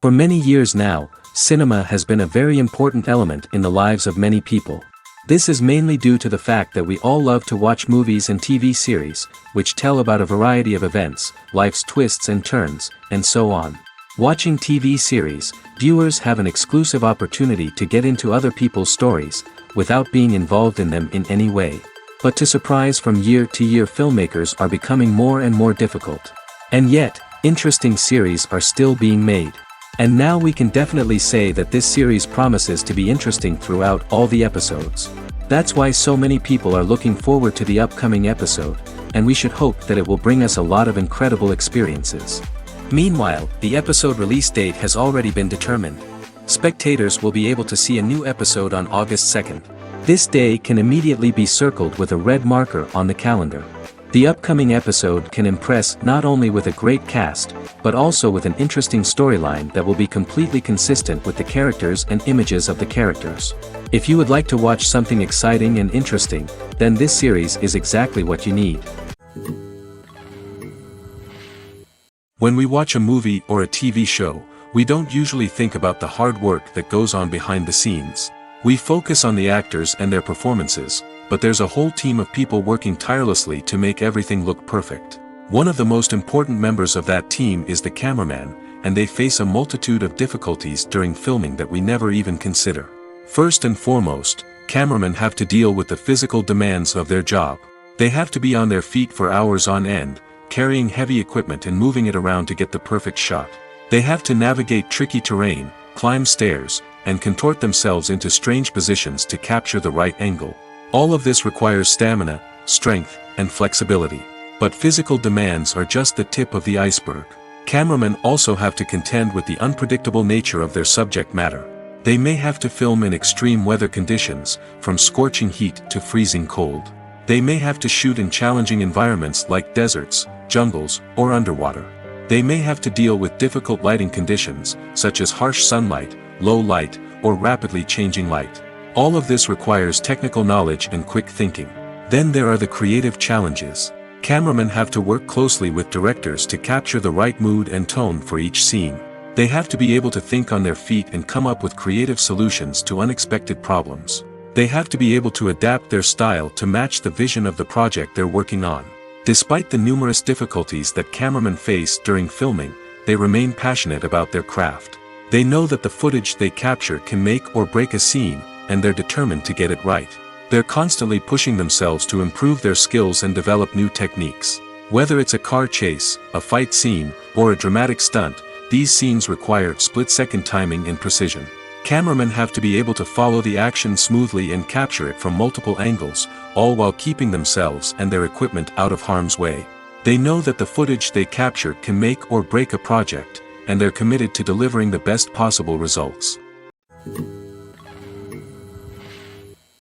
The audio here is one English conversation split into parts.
For many years now, cinema has been a very important element in the lives of many people. This is mainly due to the fact that we all love to watch movies and TV series, which tell about a variety of events, life's twists and turns, and so on. Watching TV series, viewers have an exclusive opportunity to get into other people's stories, without being involved in them in any way. But to surprise from year to year, filmmakers are becoming more and more difficult. And yet, interesting series are still being made. And now we can definitely say that this series promises to be interesting throughout all the episodes. That's why so many people are looking forward to the upcoming episode, and we should hope that it will bring us a lot of incredible experiences. Meanwhile, the episode release date has already been determined. Spectators will be able to see a new episode on August 2nd. This day can immediately be circled with a red marker on the calendar. The upcoming episode can impress not only with a great cast, but also with an interesting storyline that will be completely consistent with the characters and images of the characters. If you would like to watch something exciting and interesting, then this series is exactly what you need. When we watch a movie or a TV show, we don't usually think about the hard work that goes on behind the scenes. We focus on the actors and their performances, but there's a whole team of people working tirelessly to make everything look perfect. One of the most important members of that team is the cameraman, and they face a multitude of difficulties during filming that we never even consider. First and foremost, cameramen have to deal with the physical demands of their job. They have to be on their feet for hours on end, carrying heavy equipment and moving it around to get the perfect shot. They have to navigate tricky terrain, climb stairs, and contort themselves into strange positions to capture the right angle. All of this requires stamina, strength, and flexibility. But physical demands are just the tip of the iceberg. Cameramen also have to contend with the unpredictable nature of their subject matter. They may have to film in extreme weather conditions, from scorching heat to freezing cold. They may have to shoot in challenging environments like deserts, jungles, or underwater. They may have to deal with difficult lighting conditions, such as harsh sunlight, low light, or rapidly changing light. All of this requires technical knowledge and quick thinking. Then there are the creative challenges. Cameramen have to work closely with directors to capture the right mood and tone for each scene. They have to be able to think on their feet and come up with creative solutions to unexpected problems. They have to be able to adapt their style to match the vision of the project they're working on. Despite the numerous difficulties that cameramen face during filming, they remain passionate about their craft. They know that the footage they capture can make or break a scene, and they're determined to get it right. They're constantly pushing themselves to improve their skills and develop new techniques. Whether it's a car chase, a fight scene, or a dramatic stunt, these scenes require split-second timing and precision. Cameramen have to be able to follow the action smoothly and capture it from multiple angles, all while keeping themselves and their equipment out of harm's way. They know that the footage they capture can make or break a project, and they're committed to delivering the best possible results.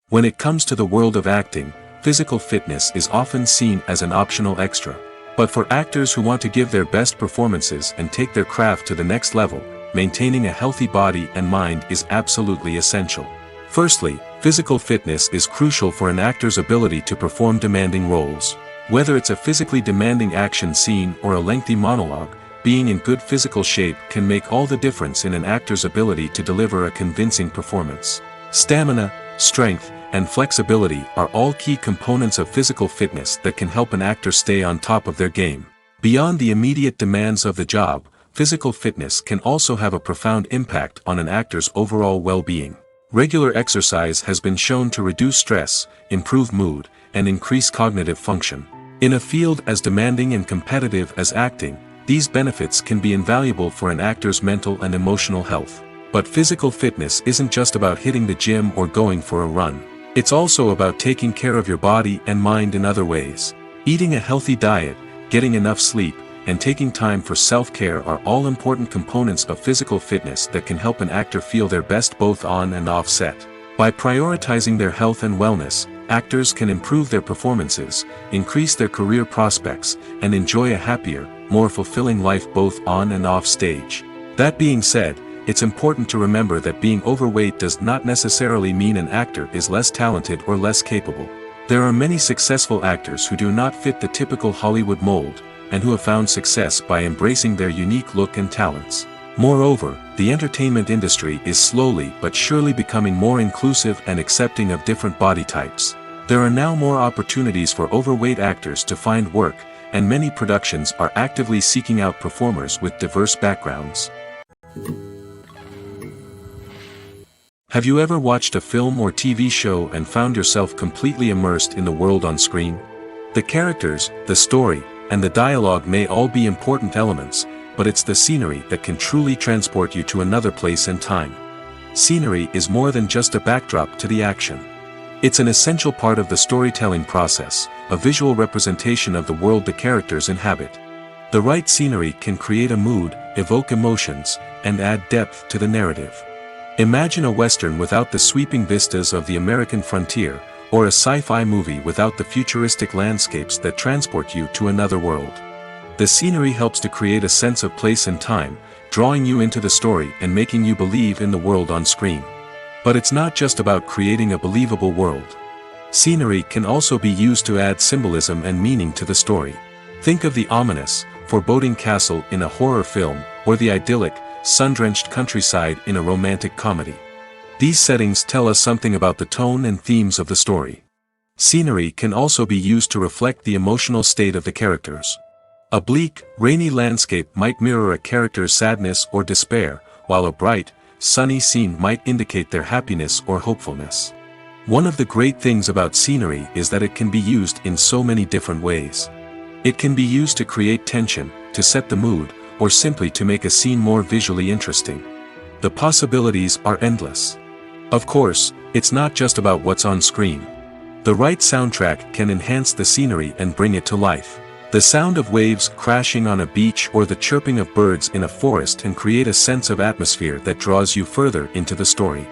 When it comes to the world of acting, physical fitness is often seen as an optional extra. But for actors who want to give their best performances and take their craft to the next level, maintaining a healthy body and mind is absolutely essential. Firstly, physical fitness is crucial for an actor's ability to perform demanding roles. Whether it's a physically demanding action scene or a lengthy monologue, being in good physical shape can make all the difference in an actor's ability to deliver a convincing performance. Stamina, strength, and flexibility are all key components of physical fitness that can help an actor stay on top of their game. Beyond the immediate demands of the job, physical fitness can also have a profound impact on an actor's overall well-being. Regular exercise has been shown to reduce stress, improve mood, and increase cognitive function. In a field as demanding and competitive as acting, these benefits can be invaluable for an actor's mental and emotional health. But physical fitness isn't just about hitting the gym or going for a run. It's also about taking care of your body and mind in other ways. Eating a healthy diet, getting enough sleep, and taking time for self-care are all important components of physical fitness that can help an actor feel their best both on and off set. By prioritizing their health and wellness, actors can improve their performances, increase their career prospects, and enjoy a happier, more fulfilling life both on and off stage. That being said, it's important to remember that being overweight does not necessarily mean an actor is less talented or less capable. There are many successful actors who do not fit the typical Hollywood mold, and who have found success by embracing their unique look and talents. Moreover, the entertainment industry is slowly but surely becoming more inclusive and accepting of different body types. There are now more opportunities for overweight actors to find work, and many productions are actively seeking out performers with diverse backgrounds. Have you ever watched a film or TV show and found yourself completely immersed in the world on screen? The characters, the story, and the dialogue may all be important elements, but it's the scenery that can truly transport you to another place and time. Scenery is more than just a backdrop to the action. It's an essential part of the storytelling process, a visual representation of the world the characters inhabit. The right scenery can create a mood, evoke emotions, and add depth to the narrative. Imagine a Western without the sweeping vistas of the American frontier, or a sci-fi movie without the futuristic landscapes that transport you to another world. The scenery helps to create a sense of place and time, drawing you into the story and making you believe in the world on screen. But it's not just about creating a believable world. Scenery can also be used to add symbolism and meaning to the story. Think of the ominous, foreboding castle in a horror film, or the idyllic, sun-drenched countryside in a romantic comedy. These settings tell us something about the tone and themes of the story. Scenery can also be used to reflect the emotional state of the characters. A bleak, rainy landscape might mirror a character's sadness or despair, while a bright, sunny scene might indicate their happiness or hopefulness. One of the great things about scenery is that it can be used in so many different ways. It can be used to create tension, to set the mood, or simply to make a scene more visually interesting. The possibilities are endless. Of course, it's not just about what's on screen. The right soundtrack can enhance the scenery and bring it to life. The sound of waves crashing on a beach or the chirping of birds in a forest can create a sense of atmosphere that draws you further into the story.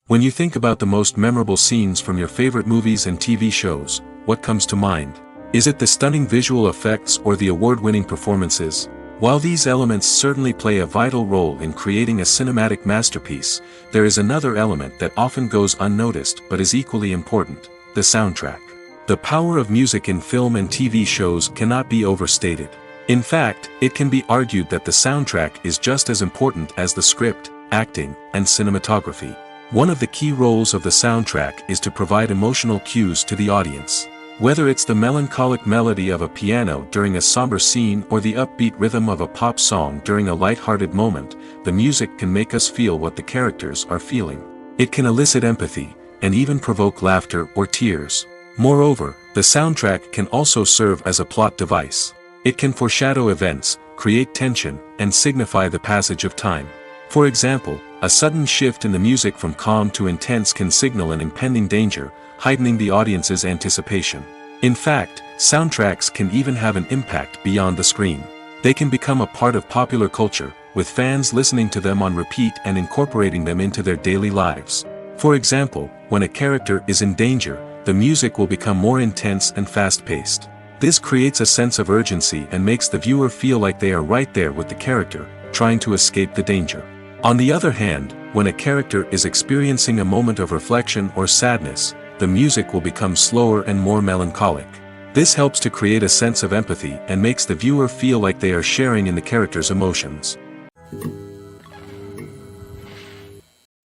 When you think about the most memorable scenes from your favorite movies and TV shows, what comes to mind? Is it the stunning visual effects or the award-winning performances? While these elements certainly play a vital role in creating a cinematic masterpiece, there is another element that often goes unnoticed but is equally important: the soundtrack. The power of music in film and TV shows cannot be overstated. In fact, it can be argued that the soundtrack is just as important as the script, acting, and cinematography. One of the key roles of the soundtrack is to provide emotional cues to the audience. Whether it's the melancholic melody of a piano during a somber scene or the upbeat rhythm of a pop song during a light-hearted moment, the music can make us feel what the characters are feeling. It can elicit empathy, and even provoke laughter or tears. Moreover, the soundtrack can also serve as a plot device. It can foreshadow events, create tension, and signify the passage of time. For example, a sudden shift in the music from calm to intense can signal an impending danger, heightening the audience's anticipation. In fact, soundtracks can even have an impact beyond the screen. They can become a part of popular culture, with fans listening to them on repeat and incorporating them into their daily lives. For example, when a character is in danger, the music will become more intense and fast-paced. This creates a sense of urgency and makes the viewer feel like they are right there with the character, trying to escape the danger. On the other hand, when a character is experiencing a moment of reflection or sadness, the music will become slower and more melancholic. This helps to create a sense of empathy and makes the viewer feel like they are sharing in the character's emotions.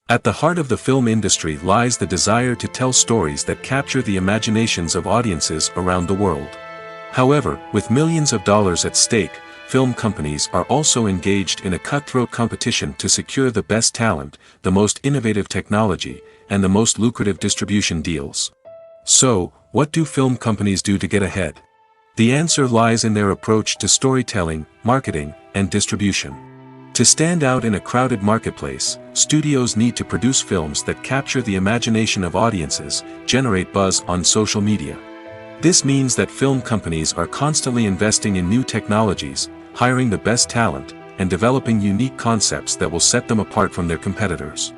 At the heart of the film industry lies the desire to tell stories that capture the imaginations of audiences around the world. However, with millions of dollars at stake, film companies are also engaged in a cutthroat competition to secure the best talent, the most innovative technology, and the most lucrative distribution deals. So, what do film companies do to get ahead? The answer lies in their approach to storytelling, marketing, and distribution. To stand out in a crowded marketplace, studios need to produce films that capture the imagination of audiences, generate buzz on social media. This means that film companies are constantly investing in new technologies, hiring the best talent, and developing unique concepts that will set them apart from their competitors.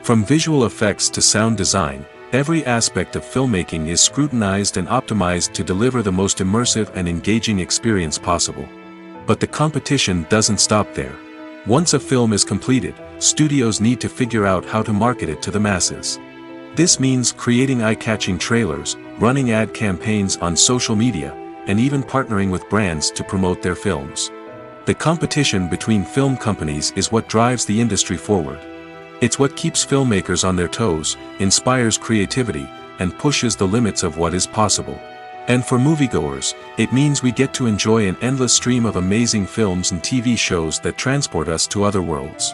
From visual effects to sound design, every aspect of filmmaking is scrutinized and optimized to deliver the most immersive and engaging experience possible. But the competition doesn't stop there. Once a film is completed, studios need to figure out how to market it to the masses. This means creating eye-catching trailers, running ad campaigns on social media, and even partnering with brands to promote their films. The competition between film companies is what drives the industry forward. It's what keeps filmmakers on their toes, inspires creativity, and pushes the limits of what is possible. And for moviegoers, it means we get to enjoy an endless stream of amazing films and TV shows that transport us to other worlds.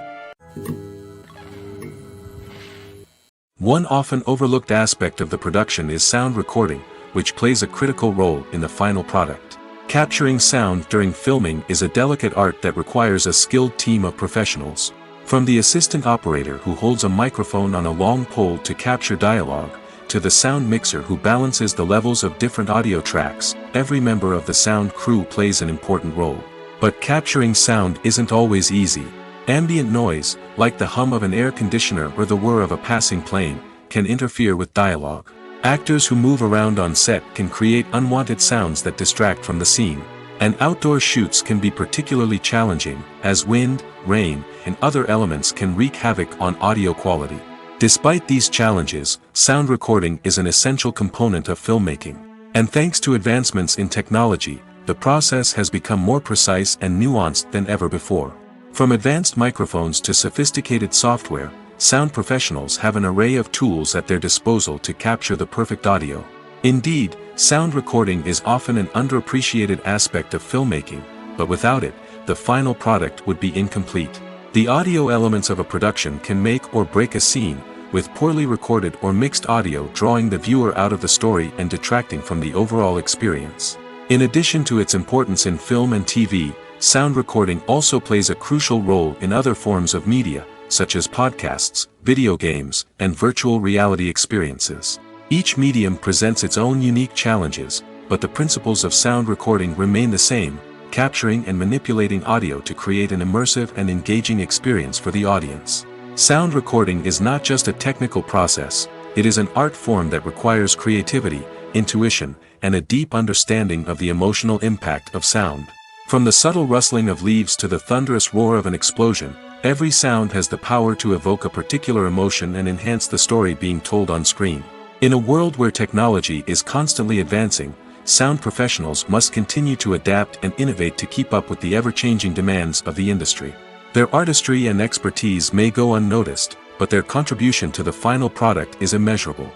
One often overlooked aspect of the production is sound recording, which plays a critical role in the final product. Capturing sound during filming is a delicate art that requires a skilled team of professionals. From the assistant operator who holds a microphone on a long pole to capture dialogue, to the sound mixer who balances the levels of different audio tracks, every member of the sound crew plays an important role. But capturing sound isn't always easy. Ambient noise, like the hum of an air conditioner or the whir of a passing plane, can interfere with dialogue. Actors who move around on set can create unwanted sounds that distract from the scene. And outdoor shoots can be particularly challenging, as wind, rain, and other elements can wreak havoc on audio quality. Despite these challenges, sound recording is an essential component of filmmaking. And thanks to advancements in technology, the process has become more precise and nuanced than ever before. From advanced microphones to sophisticated software, sound professionals have an array of tools at their disposal to capture the perfect audio. Indeed, sound recording is often an underappreciated aspect of filmmaking, but without it, the final product would be incomplete. The audio elements of a production can make or break a scene, with poorly recorded or mixed audio drawing the viewer out of the story and detracting from the overall experience. In addition to its importance in film and TV, sound recording also plays a crucial role in other forms of media, such as podcasts, video games, and virtual reality experiences. Each medium presents its own unique challenges, but the principles of sound recording remain the same, capturing and manipulating audio to create an immersive and engaging experience for the audience. Sound recording is not just a technical process, it is an art form that requires creativity, intuition, and a deep understanding of the emotional impact of sound. From the subtle rustling of leaves to the thunderous roar of an explosion, every sound has the power to evoke a particular emotion and enhance the story being told on screen. In a world where technology is constantly advancing, sound professionals must continue to adapt and innovate to keep up with the ever-changing demands of the industry. Their artistry and expertise may go unnoticed, but their contribution to the final product is immeasurable.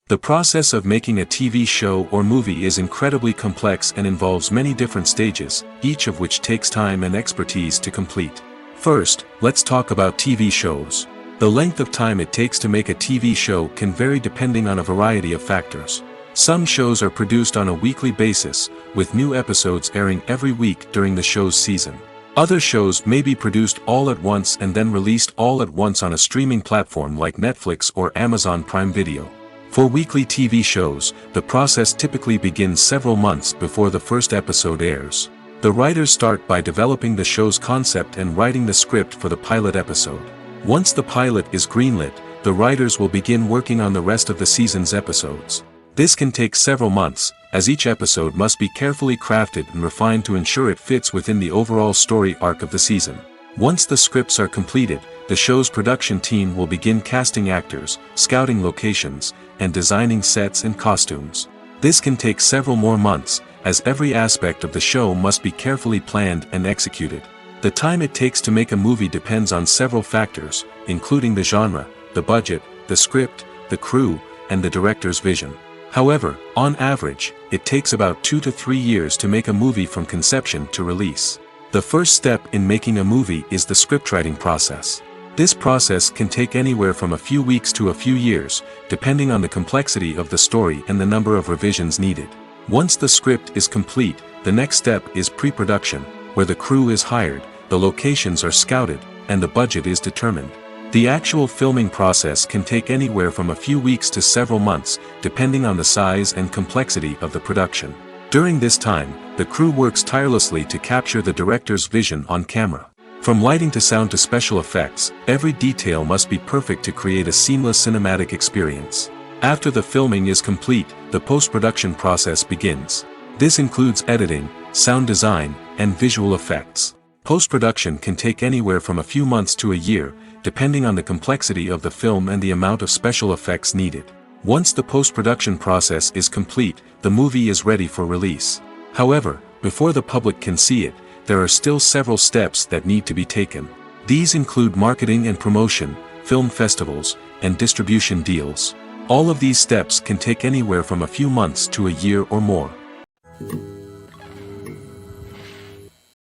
The process of making a TV show or movie is incredibly complex and involves many different stages, each of which takes time and expertise to complete. First, let's talk about TV shows. The length of time it takes to make a TV show can vary depending on a variety of factors. Some shows are produced on a weekly basis, with new episodes airing every week during the show's season. Other shows may be produced all at once and then released all at once on a streaming platform like Netflix or Amazon Prime Video. For weekly TV shows, the process typically begins several months before the first episode airs. The writers start by developing the show's concept and writing the script for the pilot episode. Once the pilot is greenlit, the writers will begin working on the rest of the season's episodes. This can take several months, as each episode must be carefully crafted and refined to ensure it fits within the overall story arc of the season. Once the scripts are completed, the show's production team will begin casting actors, scouting locations, and designing sets and costumes. This can take several more months, as every aspect of the show must be carefully planned and executed. The time it takes to make a movie depends on several factors, including the genre, the budget, the script, the crew, and the director's vision. However, on average, it takes about 2 to 3 years to make a movie from conception to release. The first step in making a movie is the scriptwriting process. This process can take anywhere from a few weeks to a few years, depending on the complexity of the story and the number of revisions needed. Once the script is complete, the next step is pre-production, where the crew is hired, the locations are scouted, and the budget is determined. The actual filming process can take anywhere from a few weeks to several months, depending on the size and complexity of the production. During this time, the crew works tirelessly to capture the director's vision on camera. From lighting to sound to special effects, every detail must be perfect to create a seamless cinematic experience. After the filming is complete, the post-production process begins. This includes editing, sound design, and visual effects. Post-production can take anywhere from a few months to a year, depending on the complexity of the film and the amount of special effects needed. Once the post-production process is complete, the movie is ready for release. However, before the public can see it, there are still several steps that need to be taken. These include marketing and promotion, film festivals, and distribution deals. All of these steps can take anywhere from a few months to a year or more.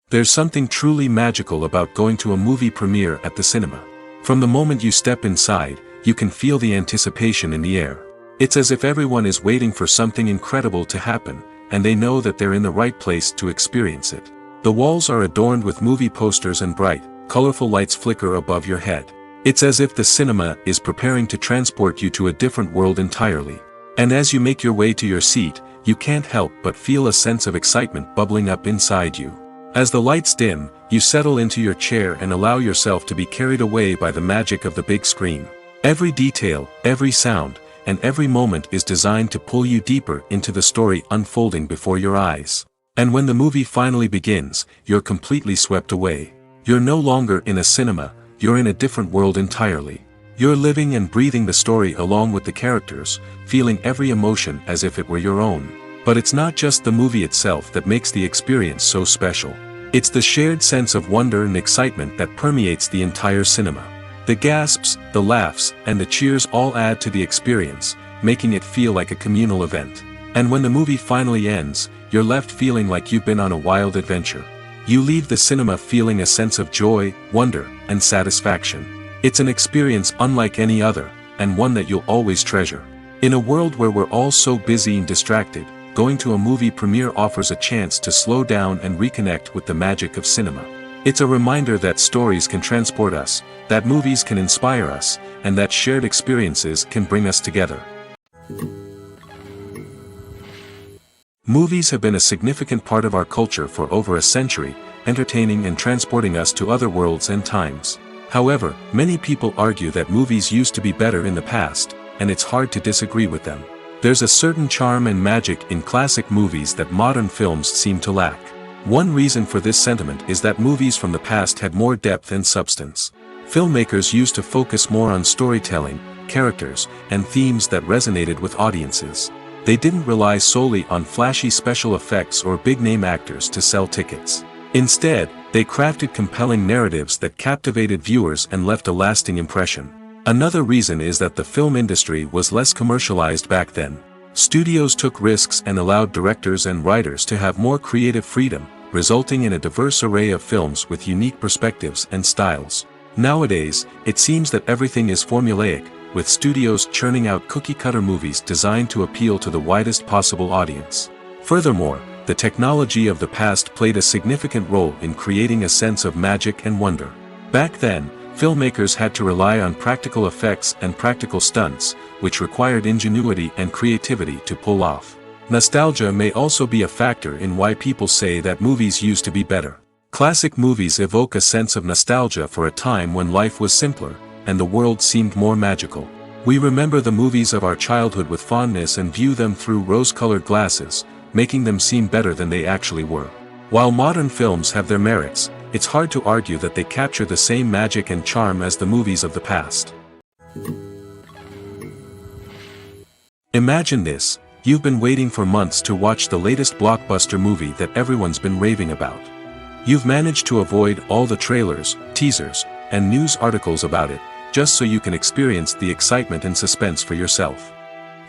There's something truly magical about going to a movie premiere at the cinema. From the moment you step inside, you can feel the anticipation in the air. It's as if everyone is waiting for something incredible to happen, and they know that they're in the right place to experience it. The walls are adorned with movie posters and bright, colorful lights flicker above your head. It's as if the cinema is preparing to transport you to a different world entirely. And as you make your way to your seat, you can't help but feel a sense of excitement bubbling up inside you. As the lights dim, you settle into your chair and allow yourself to be carried away by the magic of the big screen. Every detail, every sound, and every moment is designed to pull you deeper into the story unfolding before your eyes. And when the movie finally begins, you're completely swept away. You're no longer in a cinema, you're in a different world entirely. You're living and breathing the story along with the characters, feeling every emotion as if it were your own. But it's not just the movie itself that makes the experience so special. It's the shared sense of wonder and excitement that permeates the entire cinema. The gasps, the laughs, and the cheers all add to the experience, making it feel like a communal event. And when the movie finally ends, you're left feeling like you've been on a wild adventure. You leave the cinema feeling a sense of joy, wonder, and satisfaction. It's an experience unlike any other, and one that you'll always treasure. In a world where we're all so busy and distracted, going to a movie premiere offers a chance to slow down and reconnect with the magic of cinema. It's a reminder that stories can transport us, that movies can inspire us, and that shared experiences can bring us together. Movies have been a significant part of our culture for over a century, entertaining and transporting us to other worlds and times. However, many people argue that movies used to be better in the past, and it's hard to disagree with them. There's a certain charm and magic in classic movies that modern films seem to lack. One reason for this sentiment is that movies from the past had more depth and substance. Filmmakers used to focus more on storytelling, characters, and themes that resonated with audiences. They didn't rely solely on flashy special effects or big-name actors to sell tickets. Instead, they crafted compelling narratives that captivated viewers and left a lasting impression. Another reason is that the film industry was less commercialized back then. Studios took risks and allowed directors and writers to have more creative freedom, resulting in a diverse array of films with unique perspectives and styles. Nowadays, it seems that everything is formulaic, with studios churning out cookie-cutter movies designed to appeal to the widest possible audience. Furthermore, the technology of the past played a significant role in creating a sense of magic and wonder. Back then, filmmakers had to rely on practical effects and practical stunts, which required ingenuity and creativity to pull off. Nostalgia may also be a factor in why people say that movies used to be better. Classic movies evoke a sense of nostalgia for a time when life was simpler, and the world seemed more magical. We remember the movies of our childhood with fondness and view them through rose-colored glasses, making them seem better than they actually were. While modern films have their merits, it's hard to argue that they capture the same magic and charm as the movies of the past. Imagine this: you've been waiting for months to watch the latest blockbuster movie that everyone's been raving about. You've managed to avoid all the trailers, teasers, and news articles about it, just so you can experience the excitement and suspense for yourself.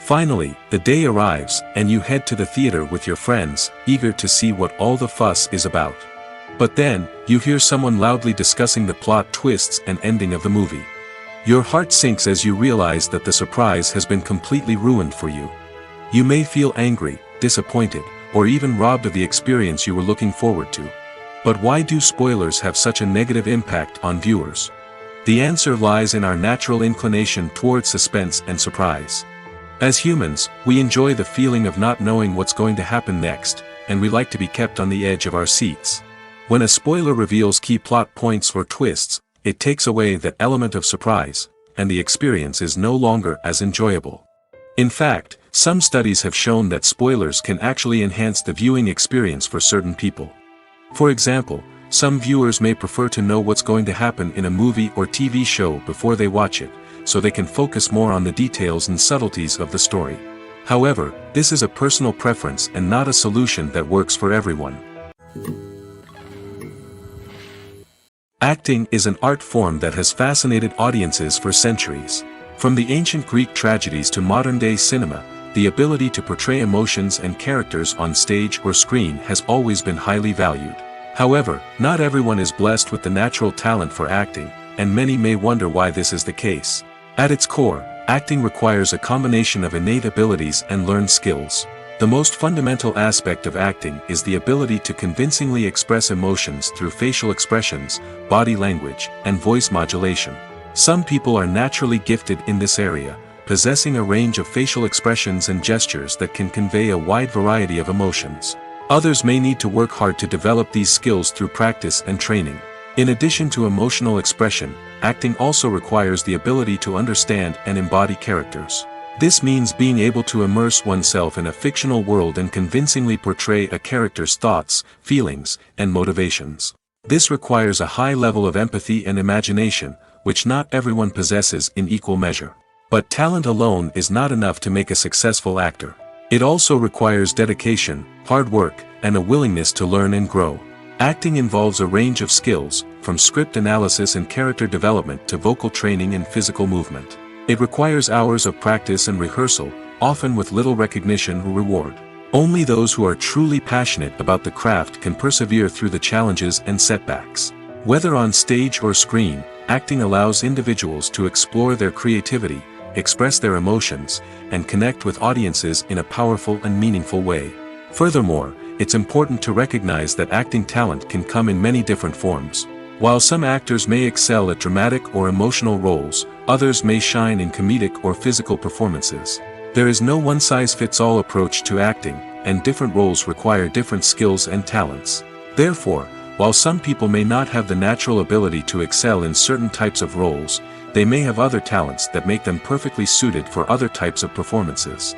Finally, the day arrives, and you head to the theater with your friends, eager to see what all the fuss is about. But then, you hear someone loudly discussing the plot twists and ending of the movie. Your heart sinks as you realize that the surprise has been completely ruined for you. You may feel angry, disappointed, or even robbed of the experience you were looking forward to. But why do spoilers have such a negative impact on viewers? The answer lies in our natural inclination toward suspense and surprise. As humans, we enjoy the feeling of not knowing what's going to happen next, and we like to be kept on the edge of our seats. When a spoiler reveals key plot points or twists, it takes away that element of surprise, and the experience is no longer as enjoyable. In fact, some studies have shown that spoilers can actually enhance the viewing experience for certain people. For example, some viewers may prefer to know what's going to happen in a movie or TV show before they watch it, so they can focus more on the details and subtleties of the story. However, this is a personal preference and not a solution that works for everyone. Acting is an art form that has fascinated audiences for centuries. From the ancient Greek tragedies to modern-day cinema, the ability to portray emotions and characters on stage or screen has always been highly valued. However, not everyone is blessed with the natural talent for acting, and many may wonder why this is the case. At its core, acting requires a combination of innate abilities and learned skills. The most fundamental aspect of acting is the ability to convincingly express emotions through facial expressions, body language, and voice modulation. Some people are naturally gifted in this area, possessing a range of facial expressions and gestures that can convey a wide variety of emotions. Others may need to work hard to develop these skills through practice and training. In addition to emotional expression, acting also requires the ability to understand and embody characters. This means being able to immerse oneself in a fictional world and convincingly portray a character's thoughts, feelings, and motivations. This requires a high level of empathy and imagination, which not everyone possesses in equal measure. But talent alone is not enough to make a successful actor. It also requires dedication, hard work, and a willingness to learn and grow. Acting involves a range of skills, from script analysis and character development to vocal training and physical movement. It requires hours of practice and rehearsal, often with little recognition or reward. Only those who are truly passionate about the craft can persevere through the challenges and setbacks. Whether on stage or screen, acting allows individuals to explore their creativity, express their emotions, and connect with audiences in a powerful and meaningful way. Furthermore, it's important to recognize that acting talent can come in many different forms. While some actors may excel at dramatic or emotional roles, others may shine in comedic or physical performances. There is no one-size-fits-all approach to acting, and different roles require different skills and talents. Therefore, while some people may not have the natural ability to excel in certain types of roles, they may have other talents that make them perfectly suited for other types of performances.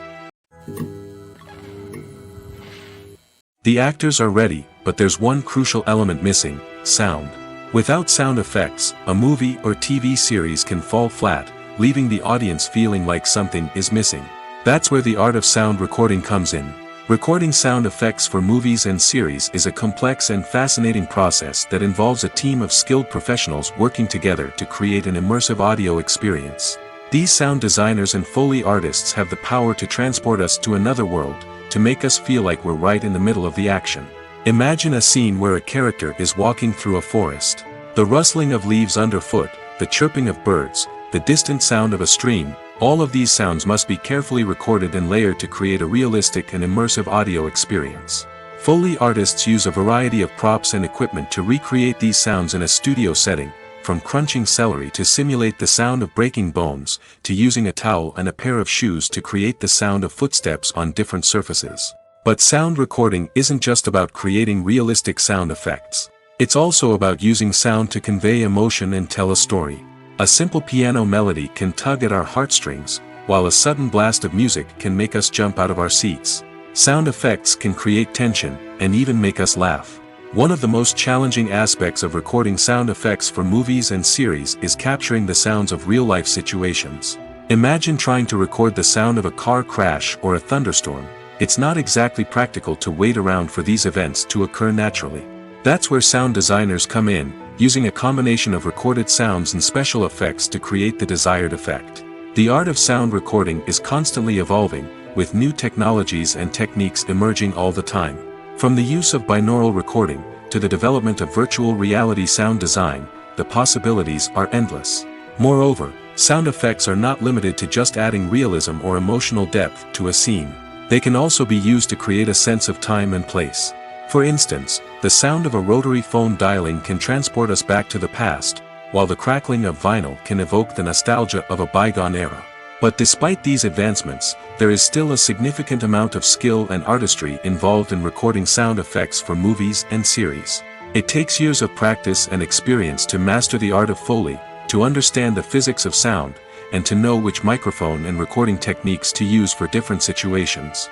The actors are ready, but there's one crucial element missing: sound. Without sound effects, a movie or TV series can fall flat, leaving the audience feeling like something is missing. That's where the art of sound recording comes in. Recording sound effects for movies and series is a complex and fascinating process that involves a team of skilled professionals working together to create an immersive audio experience. These sound designers and Foley artists have the power to transport us to another world, to make us feel like we're right in the middle of the action. Imagine a scene where a character is walking through a forest. The rustling of leaves underfoot, the chirping of birds, the distant sound of a stream, all of these sounds must be carefully recorded and layered to create a realistic and immersive audio experience. Foley artists use a variety of props and equipment to recreate these sounds in a studio setting, from crunching celery to simulate the sound of breaking bones, to using a towel and a pair of shoes to create the sound of footsteps on different surfaces. But sound recording isn't just about creating realistic sound effects. It's also about using sound to convey emotion and tell a story. A simple piano melody can tug at our heartstrings, while a sudden blast of music can make us jump out of our seats. Sound effects can create tension, and even make us laugh. One of the most challenging aspects of recording sound effects for movies and series is capturing the sounds of real-life situations. Imagine trying to record the sound of a car crash or a thunderstorm. It's not exactly practical to wait around for these events to occur naturally. That's where sound designers come in, using a combination of recorded sounds and special effects to create the desired effect. The art of sound recording is constantly evolving, with new technologies and techniques emerging all the time. From the use of binaural recording, to the development of virtual reality sound design, the possibilities are endless. Moreover, sound effects are not limited to just adding realism or emotional depth to a scene. They can also be used to create a sense of time and place. For instance, the sound of a rotary phone dialing can transport us back to the past, while the crackling of vinyl can evoke the nostalgia of a bygone era. But despite these advancements, there is still a significant amount of skill and artistry involved in recording sound effects for movies and series. It takes years of practice and experience to master the art of Foley, to understand the physics of sound, and to know which microphone and recording techniques to use for different situations.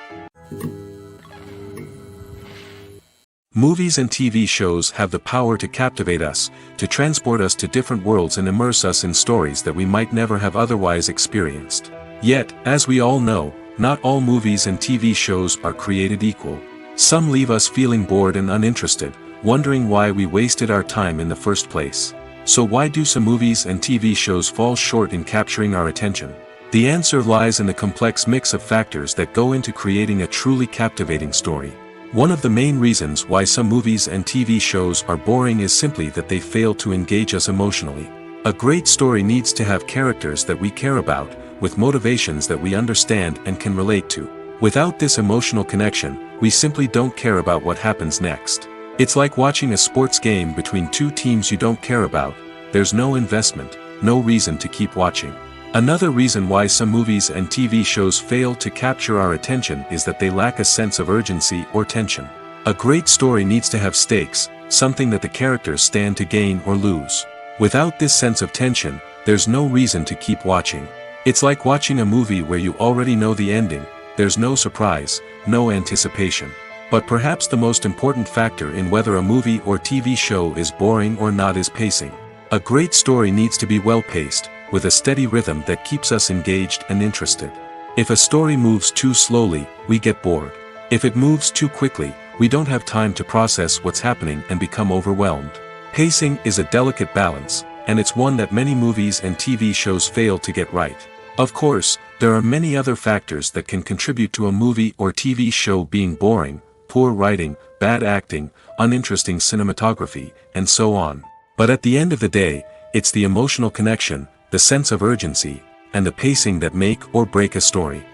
Movies and TV shows have the power to captivate us, to transport us to different worlds and immerse us in stories that we might never have otherwise experienced. Yet, as we all know, not all movies and TV shows are created equal. Some leave us feeling bored and uninterested, wondering why we wasted our time in the first place. So why do some movies and TV shows fall short in capturing our attention? The answer lies in the complex mix of factors that go into creating a truly captivating story. One of the main reasons why some movies and TV shows are boring is simply that they fail to engage us emotionally. A great story needs to have characters that we care about, with motivations that we understand and can relate to. Without this emotional connection, we simply don't care about what happens next. It's like watching a sports game between two teams you don't care about. There's no investment, no reason to keep watching. Another reason why some movies and TV shows fail to capture our attention is that they lack a sense of urgency or tension. A great story needs to have stakes, something that the characters stand to gain or lose. Without this sense of tension, there's no reason to keep watching. It's like watching a movie where you already know the ending. There's no surprise, no anticipation. But perhaps the most important factor in whether a movie or TV show is boring or not is pacing. A great story needs to be well-paced, with a steady rhythm that keeps us engaged and interested. If a story moves too slowly, we get bored. If it moves too quickly, we don't have time to process what's happening and become overwhelmed. Pacing is a delicate balance, and it's one that many movies and TV shows fail to get right. Of course, there are many other factors that can contribute to a movie or TV show being boring: poor writing, bad acting, uninteresting cinematography, and so on. But at the end of the day, it's the emotional connection, the sense of urgency, and the pacing that make or break a story.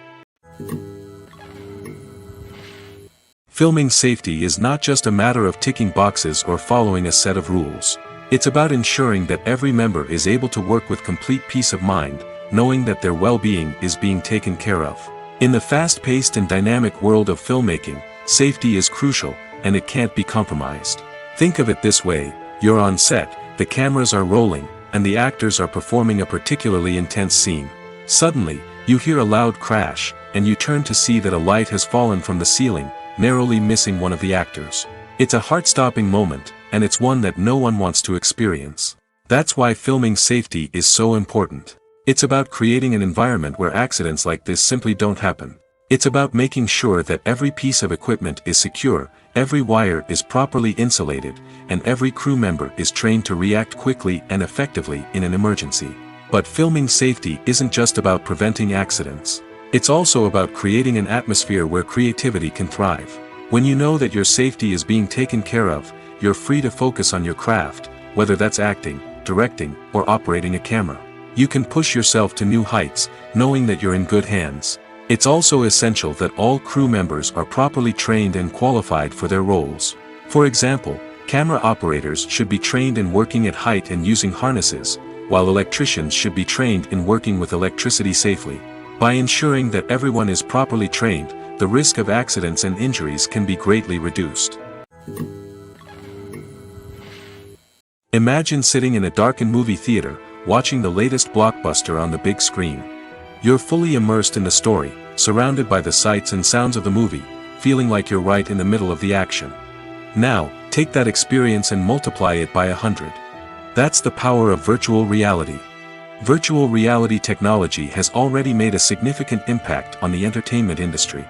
Filming safety is not just a matter of ticking boxes or following a set of rules. It's about ensuring that every member is able to work with complete peace of mind, knowing that their well-being is being taken care of. In the fast-paced and dynamic world of filmmaking, safety is crucial, and it can't be compromised. Think of it this way: you're on set, the cameras are rolling, and the actors are performing a particularly intense scene. Suddenly, you hear a loud crash, and you turn to see that a light has fallen from the ceiling, narrowly missing one of the actors. It's a heart-stopping moment, and it's one that no one wants to experience. That's why filming safety is so important. It's about creating an environment where accidents like this simply don't happen. It's about making sure that every piece of equipment is secure, every wire is properly insulated, and every crew member is trained to react quickly and effectively in an emergency. But filming safety isn't just about preventing accidents. It's also about creating an atmosphere where creativity can thrive. When you know that your safety is being taken care of, you're free to focus on your craft, whether that's acting, directing, or operating a camera. You can push yourself to new heights, knowing that you're in good hands. It's also essential that all crew members are properly trained and qualified for their roles. For example, camera operators should be trained in working at height and using harnesses, while electricians should be trained in working with electricity safely. By ensuring that everyone is properly trained, the risk of accidents and injuries can be greatly reduced. Imagine sitting in a darkened movie theater, watching the latest blockbuster on the big screen. You're fully immersed in the story, surrounded by the sights and sounds of the movie, feeling like you're right in the middle of the action. Now, take that experience and multiply it by 100. That's the power of virtual reality. Virtual reality technology has already made a significant impact on the entertainment industry.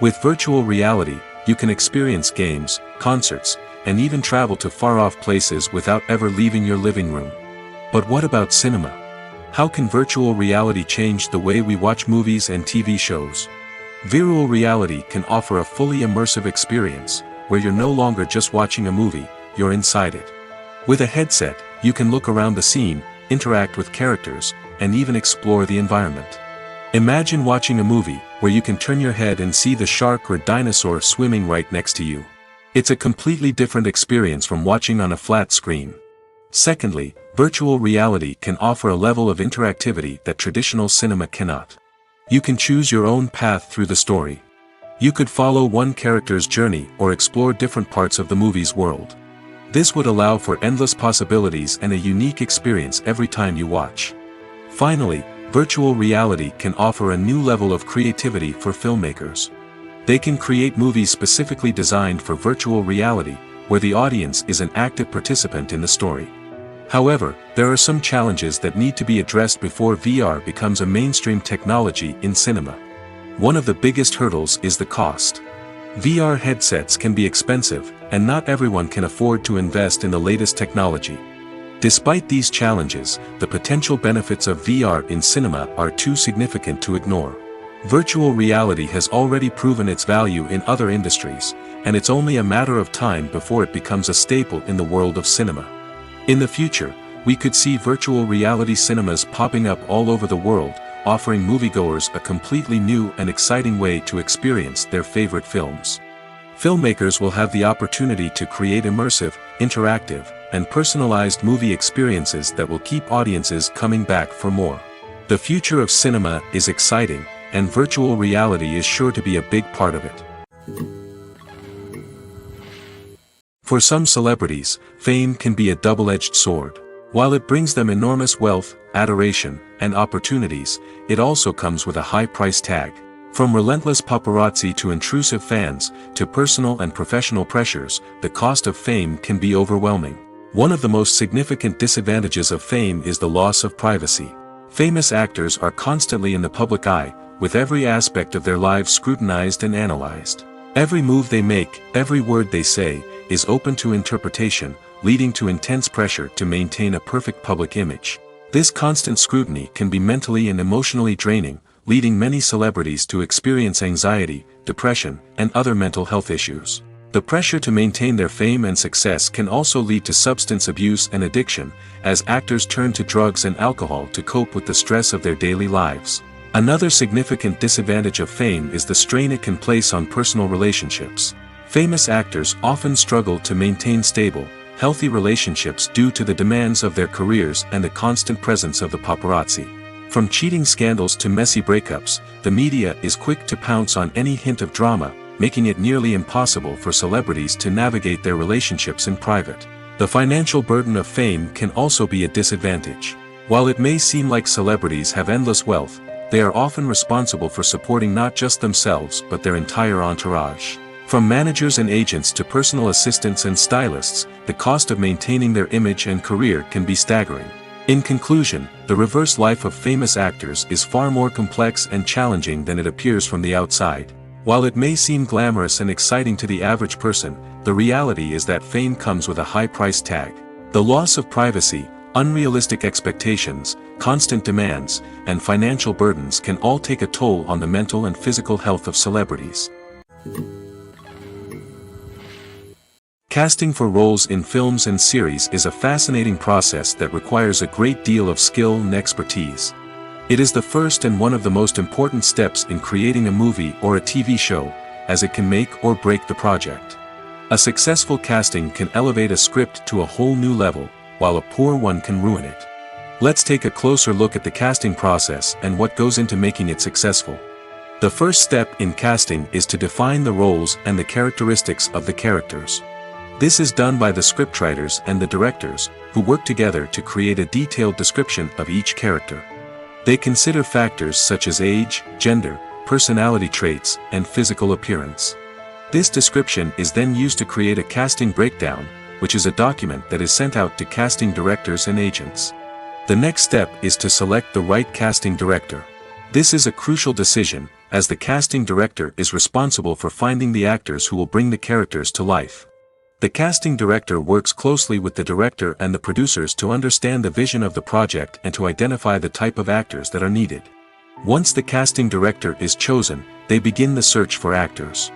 With virtual reality, you can experience games, concerts, and even travel to far-off places without ever leaving your living room. But what about cinema? How can virtual reality change the way we watch movies and TV shows? Virtual reality can offer a fully immersive experience, where you're no longer just watching a movie, you're inside it. With a headset, you can look around the scene, interact with characters, and even explore the environment. Imagine watching a movie, where you can turn your head and see the shark or dinosaur swimming right next to you. It's a completely different experience from watching on a flat screen. Secondly, virtual reality can offer a level of interactivity that traditional cinema cannot. You can choose your own path through the story. You could follow one character's journey or explore different parts of the movie's world. This would allow for endless possibilities and a unique experience every time you watch. Finally, virtual reality can offer a new level of creativity for filmmakers. They can create movies specifically designed for virtual reality, where the audience is an active participant in the story. However, there are some challenges that need to be addressed before VR becomes a mainstream technology in cinema. One of the biggest hurdles is the cost. VR headsets can be expensive, and not everyone can afford to invest in the latest technology. Despite these challenges, the potential benefits of VR in cinema are too significant to ignore. Virtual reality has already proven its value in other industries, and it's only a matter of time before it becomes a staple in the world of cinema. In the future, we could see virtual reality cinemas popping up all over the world, offering moviegoers a completely new and exciting way to experience their favorite films. Filmmakers will have the opportunity to create immersive, interactive, and personalized movie experiences that will keep audiences coming back for more. The future of cinema is exciting, and virtual reality is sure to be a big part of it. For some celebrities, fame can be a double-edged sword. While it brings them enormous wealth, adoration, and opportunities, it also comes with a high price tag. From relentless paparazzi to intrusive fans, to personal and professional pressures, the cost of fame can be overwhelming. One of the most significant disadvantages of fame is the loss of privacy. Famous actors are constantly in the public eye, with every aspect of their lives scrutinized and analyzed. Every move they make, every word they say, is open to interpretation, leading to intense pressure to maintain a perfect public image. This constant scrutiny can be mentally and emotionally draining, leading many celebrities to experience anxiety, depression, and other mental health issues. The pressure to maintain their fame and success can also lead to substance abuse and addiction, as actors turn to drugs and alcohol to cope with the stress of their daily lives. Another significant disadvantage of fame is the strain it can place on personal relationships. Famous actors often struggle to maintain stable, healthy relationships due to the demands of their careers and the constant presence of the paparazzi. From cheating scandals to messy breakups, the media is quick to pounce on any hint of drama, making it nearly impossible for celebrities to navigate their relationships in private. The financial burden of fame can also be a disadvantage. While it may seem like celebrities have endless wealth, they are often responsible for supporting not just themselves but their entire entourage. From managers and agents to personal assistants and stylists, the cost of maintaining their image and career can be staggering. In conclusion, the reverse life of famous actors is far more complex and challenging than it appears from the outside. While it may seem glamorous and exciting to the average person, the reality is that fame comes with a high price tag. The loss of privacy, unrealistic expectations, constant demands, and financial burdens can all take a toll on the mental and physical health of celebrities. Casting for roles in films and series is a fascinating process that requires a great deal of skill and expertise. It is the first and one of the most important steps in creating a movie or a TV show, as it can make or break the project. A successful casting can elevate a script to a whole new level, while a poor one can ruin it. Let's take a closer look at the casting process and what goes into making it successful. The first step in casting is to define the roles and the characteristics of the characters. This is done by the scriptwriters and the directors, who work together to create a detailed description of each character. They consider factors such as age, gender, personality traits, and physical appearance. This description is then used to create a casting breakdown, which is a document that is sent out to casting directors and agents. The next step is to select the right casting director. This is a crucial decision, as the casting director is responsible for finding the actors who will bring the characters to life. The casting director works closely with the director and the producers to understand the vision of the project and to identify the type of actors that are needed. Once the casting director is chosen, they begin the search for actors.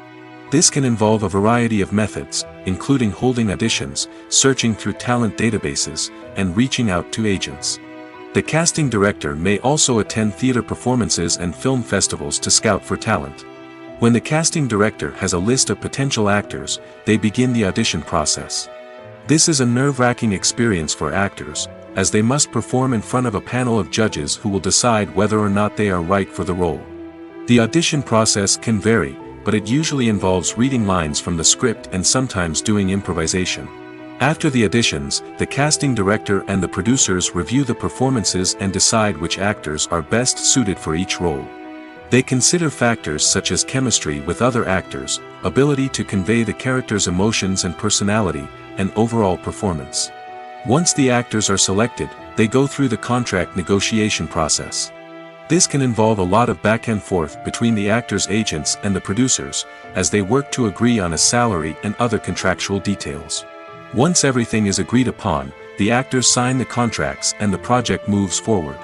This can involve a variety of methods, including holding auditions, searching through talent databases, and reaching out to agents. The casting director may also attend theater performances and film festivals to scout for talent. When the casting director has a list of potential actors, they begin the audition process. This is a nerve-wracking experience for actors, as they must perform in front of a panel of judges who will decide whether or not they are right for the role. The audition process can vary, but it usually involves reading lines from the script and sometimes doing improvisation. After the auditions, the casting director and the producers review the performances and decide which actors are best suited for each role. They consider factors such as chemistry with other actors, ability to convey the character's emotions and personality, and overall performance. Once the actors are selected, they go through the contract negotiation process. This can involve a lot of back and forth between the actors' agents and the producers, as they work to agree on a salary and other contractual details. Once everything is agreed upon, the actors sign the contracts and the project moves forward.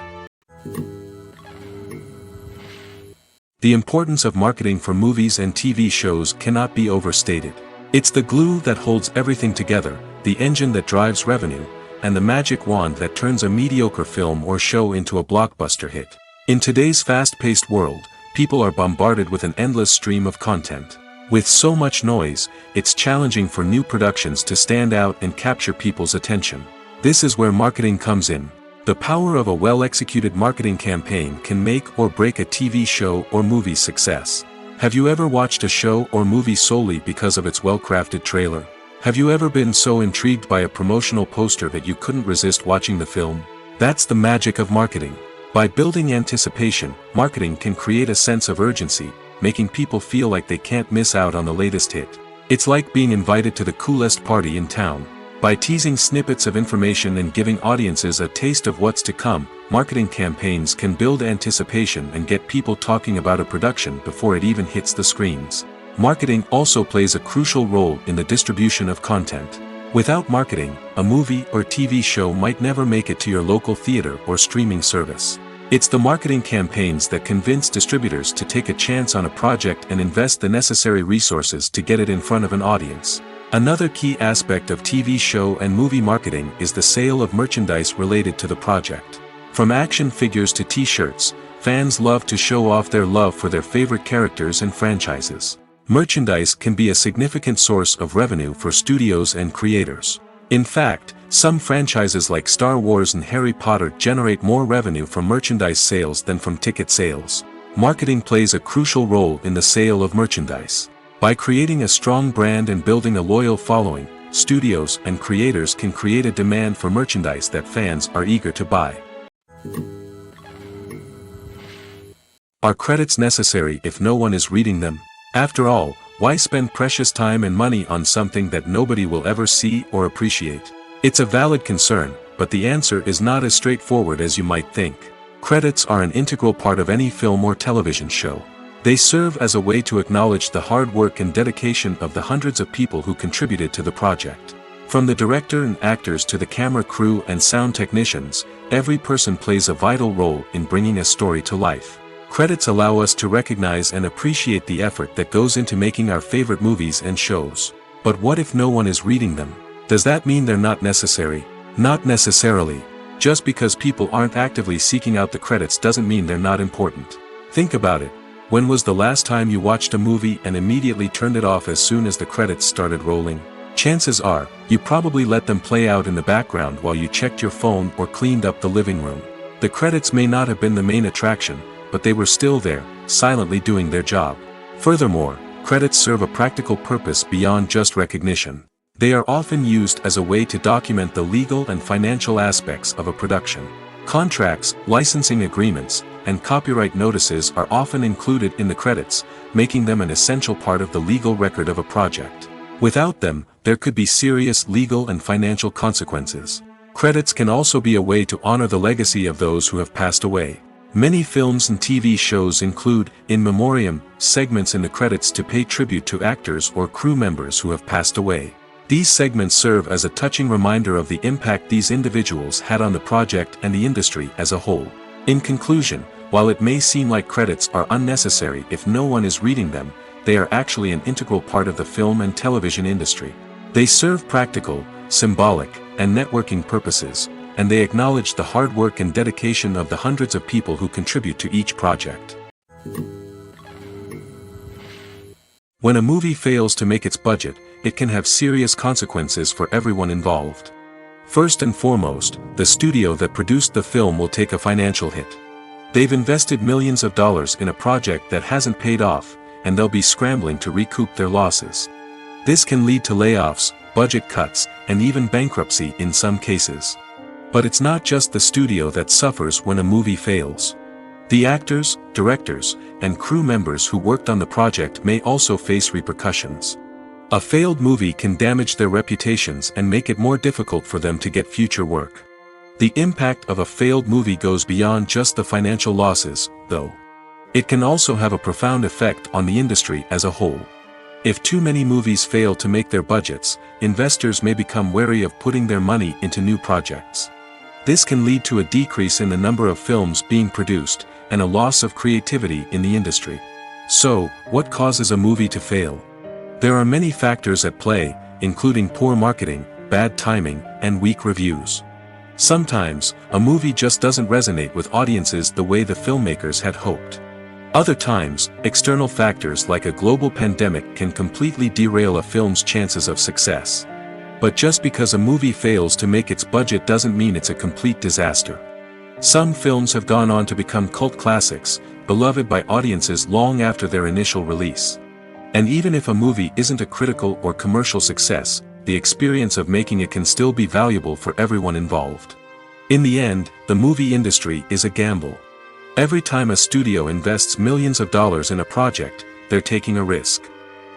The importance of marketing for movies and TV shows cannot be overstated. It's the glue that holds everything together, the engine that drives revenue, and the magic wand that turns a mediocre film or show into a blockbuster hit. In today's fast-paced world, people are bombarded with an endless stream of content. With so much noise, it's challenging for new productions to stand out and capture people's attention. This is where marketing comes in. The power of a well-executed marketing campaign can make or break a TV show or movie's success. Have you ever watched a show or movie solely because of its well-crafted trailer? Have you ever been so intrigued by a promotional poster that you couldn't resist watching the film? That's the magic of marketing. By building anticipation, marketing can create a sense of urgency, making people feel like they can't miss out on the latest hit. It's like being invited to the coolest party in town. By teasing snippets of information and giving audiences a taste of what's to come, marketing campaigns can build anticipation and get people talking about a production before it even hits the screens. Marketing also plays a crucial role in the distribution of content. Without marketing, a movie or TV show might never make it to your local theater or streaming service. It's the marketing campaigns that convince distributors to take a chance on a project and invest the necessary resources to get it in front of an audience. Another key aspect of TV show and movie marketing is the sale of merchandise related to the project. From action figures to t-shirts, fans love to show off their love for their favorite characters and franchises. Merchandise can be a significant source of revenue for studios and creators. In fact, some franchises like Star Wars and Harry Potter generate more revenue from merchandise sales than from ticket sales. Marketing plays a crucial role in the sale of merchandise. By creating a strong brand and building a loyal following, studios and creators can create a demand for merchandise that fans are eager to buy. Are credits necessary if no one is reading them? After all, why spend precious time and money on something that nobody will ever see or appreciate? It's a valid concern, but the answer is not as straightforward as you might think. Credits are an integral part of any film or television show. They serve as a way to acknowledge the hard work and dedication of the hundreds of people who contributed to the project. From the director and actors to the camera crew and sound technicians, every person plays a vital role in bringing a story to life. Credits allow us to recognize and appreciate the effort that goes into making our favorite movies and shows. But what if no one is reading them? Does that mean they're not necessary? Not necessarily. Just because people aren't actively seeking out the credits doesn't mean they're not important. Think about it. When was the last time you watched a movie and immediately turned it off as soon as the credits started rolling? Chances are, you probably let them play out in the background while you checked your phone or cleaned up the living room. The credits may not have been the main attraction, but they were still there, silently doing their job. Furthermore, credits serve a practical purpose beyond just recognition. They are often used as a way to document the legal and financial aspects of a production. Contracts, licensing agreements, and copyright notices are often included in the credits, making them an essential part of the legal record of a project. Without them, there could be serious legal and financial consequences. Credits can also be a way to honor the legacy of those who have passed away. Many films and TV shows include, in memoriam, segments in the credits to pay tribute to actors or crew members who have passed away. These segments serve as a touching reminder of the impact these individuals had on the project and the industry as a whole. In conclusion, while it may seem like credits are unnecessary if no one is reading them, they are actually an integral part of the film and television industry. They serve practical, symbolic, and networking purposes, and they acknowledge the hard work and dedication of the hundreds of people who contribute to each project. When a movie fails to make its budget, it can have serious consequences for everyone involved. First and foremost, the studio that produced the film will take a financial hit. They've invested millions of dollars in a project that hasn't paid off, and they'll be scrambling to recoup their losses. This can lead to layoffs, budget cuts, and even bankruptcy in some cases. But it's not just the studio that suffers when a movie fails. The actors, directors, and crew members who worked on the project may also face repercussions. A failed movie can damage their reputations and make it more difficult for them to get future work. The impact of a failed movie goes beyond just the financial losses, though. It can also have a profound effect on the industry as a whole. If too many movies fail to make their budgets, investors may become wary of putting their money into new projects. This can lead to a decrease in the number of films being produced, and a loss of creativity in the industry. So, what causes a movie to fail? There are many factors at play, including poor marketing, bad timing, and weak reviews. Sometimes, a movie just doesn't resonate with audiences the way the filmmakers had hoped. Other times, external factors like a global pandemic can completely derail a film's chances of success. But just because a movie fails to make its budget doesn't mean it's a complete disaster. Some films have gone on to become cult classics, beloved by audiences long after their initial release. And even if a movie isn't a critical or commercial success, the experience of making it can still be valuable for everyone involved. In the end, the movie industry is a gamble. Every time a studio invests millions of dollars in a project, they're taking a risk.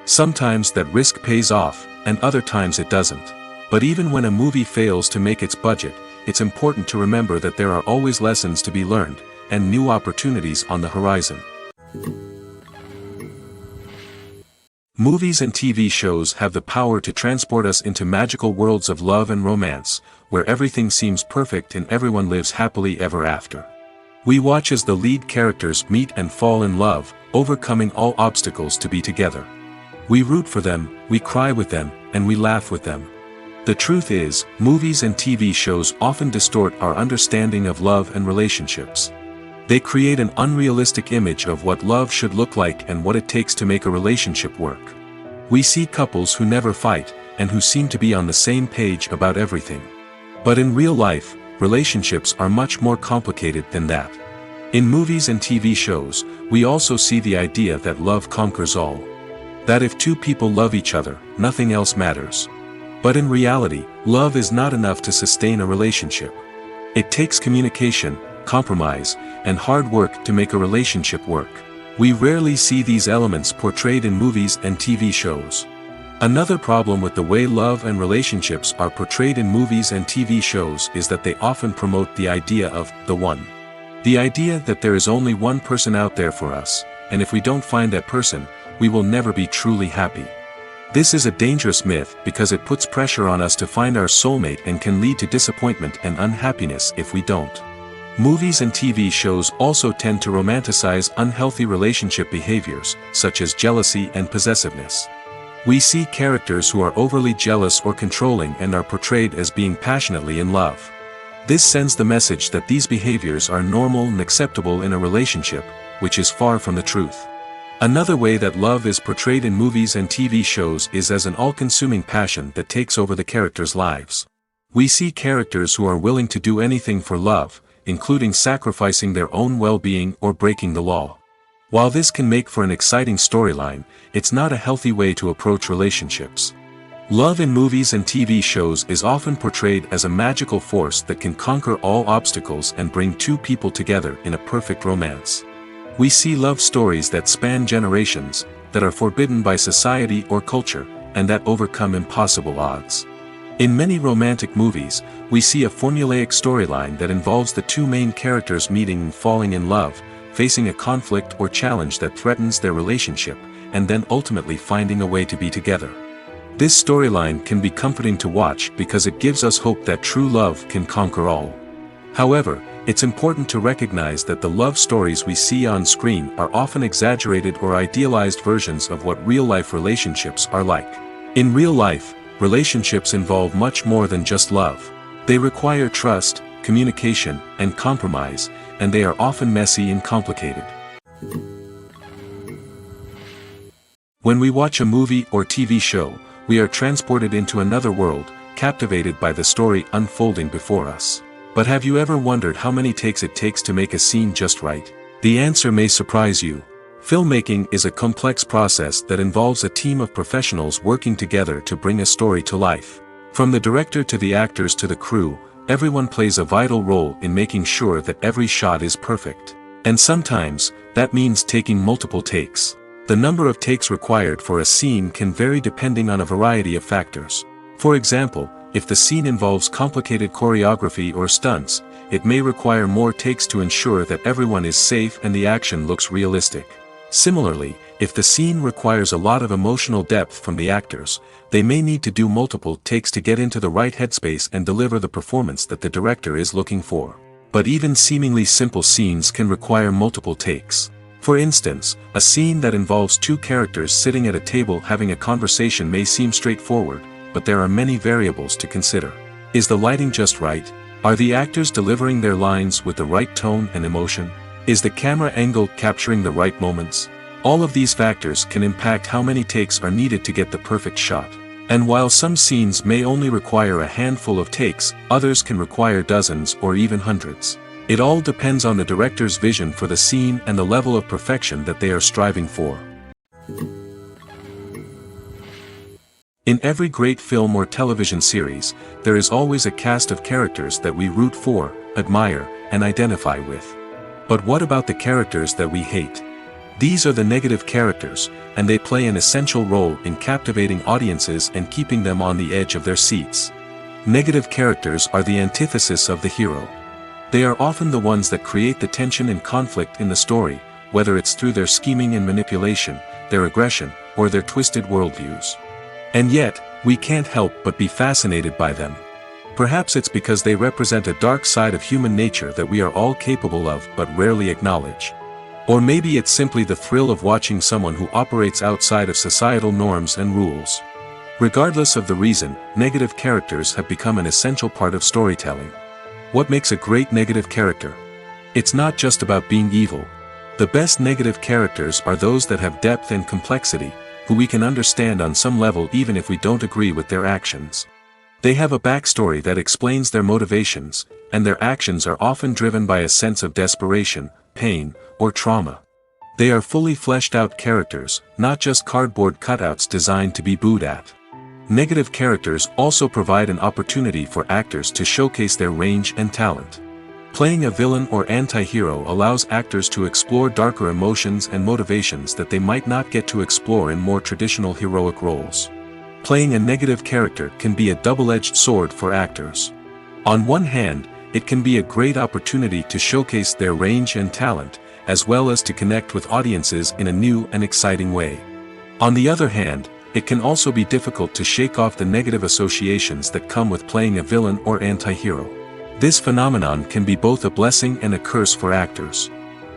Sometimes that risk pays off, and other times it doesn't. But even when a movie fails to make its budget, it's important to remember that there are always lessons to be learned, and new opportunities on the horizon. Movies and TV shows have the power to transport us into magical worlds of love and romance, where everything seems perfect and everyone lives happily ever after. We watch as the lead characters meet and fall in love, overcoming all obstacles to be together. We root for them, we cry with them, and we laugh with them. The truth is, movies and TV shows often distort our understanding of love and relationships. They create an unrealistic image of what love should look like and what it takes to make a relationship work. We see couples who never fight, and who seem to be on the same page about everything. But in real life, relationships are much more complicated than that. In movies and TV shows, we also see the idea that love conquers all. That if two people love each other, nothing else matters. But in reality, love is not enough to sustain a relationship. It takes communication, compromise, and hard work to make a relationship work. We rarely see these elements portrayed in movies and TV shows. Another problem with the way love and relationships are portrayed in movies and TV shows is that they often promote the idea of the one. The idea that there is only one person out there for us, and if we don't find that person, we will never be truly happy. This is a dangerous myth because it puts pressure on us to find our soulmate and can lead to disappointment and unhappiness if we don't. Movies and TV shows also tend to romanticize unhealthy relationship behaviors, such as jealousy and possessiveness. We see characters who are overly jealous or controlling and are portrayed as being passionately in love. This sends the message that these behaviors are normal and acceptable in a relationship, which is far from the truth. Another way that love is portrayed in movies and TV shows is as an all-consuming passion that takes over the characters' lives. We see characters who are willing to do anything for love, including sacrificing their own well-being or breaking the law. While this can make for an exciting storyline, it's not a healthy way to approach relationships. Love in movies and TV shows is often portrayed as a magical force that can conquer all obstacles and bring two people together in a perfect romance. We see love stories that span generations, that are forbidden by society or culture, and that overcome impossible odds. In many romantic movies, we see a formulaic storyline that involves the two main characters meeting and falling in love, facing a conflict or challenge that threatens their relationship, and then ultimately finding a way to be together. This storyline can be comforting to watch because it gives us hope that true love can conquer all. However, it's important to recognize that the love stories we see on screen are often exaggerated or idealized versions of what real-life relationships are like. In real life, relationships involve much more than just love. They require trust, communication, and compromise, and they are often messy and complicated. When we watch a movie or TV show, we are transported into another world, captivated by the story unfolding before us. But have you ever wondered how many takes it takes to make a scene just right? The answer may surprise you. Filmmaking is a complex process that involves a team of professionals working together to bring a story to life. From the director to the actors to the crew, everyone plays a vital role in making sure that every shot is perfect. And sometimes, that means taking multiple takes. The number of takes required for a scene can vary depending on a variety of factors. For example, if the scene involves complicated choreography or stunts, it may require more takes to ensure that everyone is safe and the action looks realistic. Similarly, if the scene requires a lot of emotional depth from the actors, they may need to do multiple takes to get into the right headspace and deliver the performance that the director is looking for. But even seemingly simple scenes can require multiple takes. For instance, a scene that involves two characters sitting at a table having a conversation may seem straightforward, but there are many variables to consider. Is the lighting just right? Are the actors delivering their lines with the right tone and emotion? Is the camera angle capturing the right moments? All of these factors can impact how many takes are needed to get the perfect shot. And while some scenes may only require a handful of takes, others can require dozens or even hundreds. It all depends on the director's vision for the scene and the level of perfection that they are striving for. In every great film or television series, there is always a cast of characters that we root for, admire, and identify with. But what about the characters that we hate? These are the negative characters, and they play an essential role in captivating audiences and keeping them on the edge of their seats. Negative characters are the antithesis of the hero. They are often the ones that create the tension and conflict in the story, whether it's through their scheming and manipulation, their aggression, or their twisted worldviews. And yet, we can't help but be fascinated by them. Perhaps it's because they represent a dark side of human nature that we are all capable of but rarely acknowledge. Or maybe it's simply the thrill of watching someone who operates outside of societal norms and rules. Regardless of the reason, negative characters have become an essential part of storytelling. What makes a great negative character? It's not just about being evil. The best negative characters are those that have depth and complexity, who we can understand on some level even if we don't agree with their actions. They have a backstory that explains their motivations, and their actions are often driven by a sense of desperation, pain, or trauma. They are fully fleshed out characters, not just cardboard cutouts designed to be booed at. Negative characters also provide an opportunity for actors to showcase their range and talent. Playing a villain or anti-hero allows actors to explore darker emotions and motivations that they might not get to explore in more traditional heroic roles. Playing a negative character can be a double-edged sword for actors. On one hand, it can be a great opportunity to showcase their range and talent, as well as to connect with audiences in a new and exciting way. On the other hand, it can also be difficult to shake off the negative associations that come with playing a villain or anti-hero. This phenomenon can be both a blessing and a curse for actors.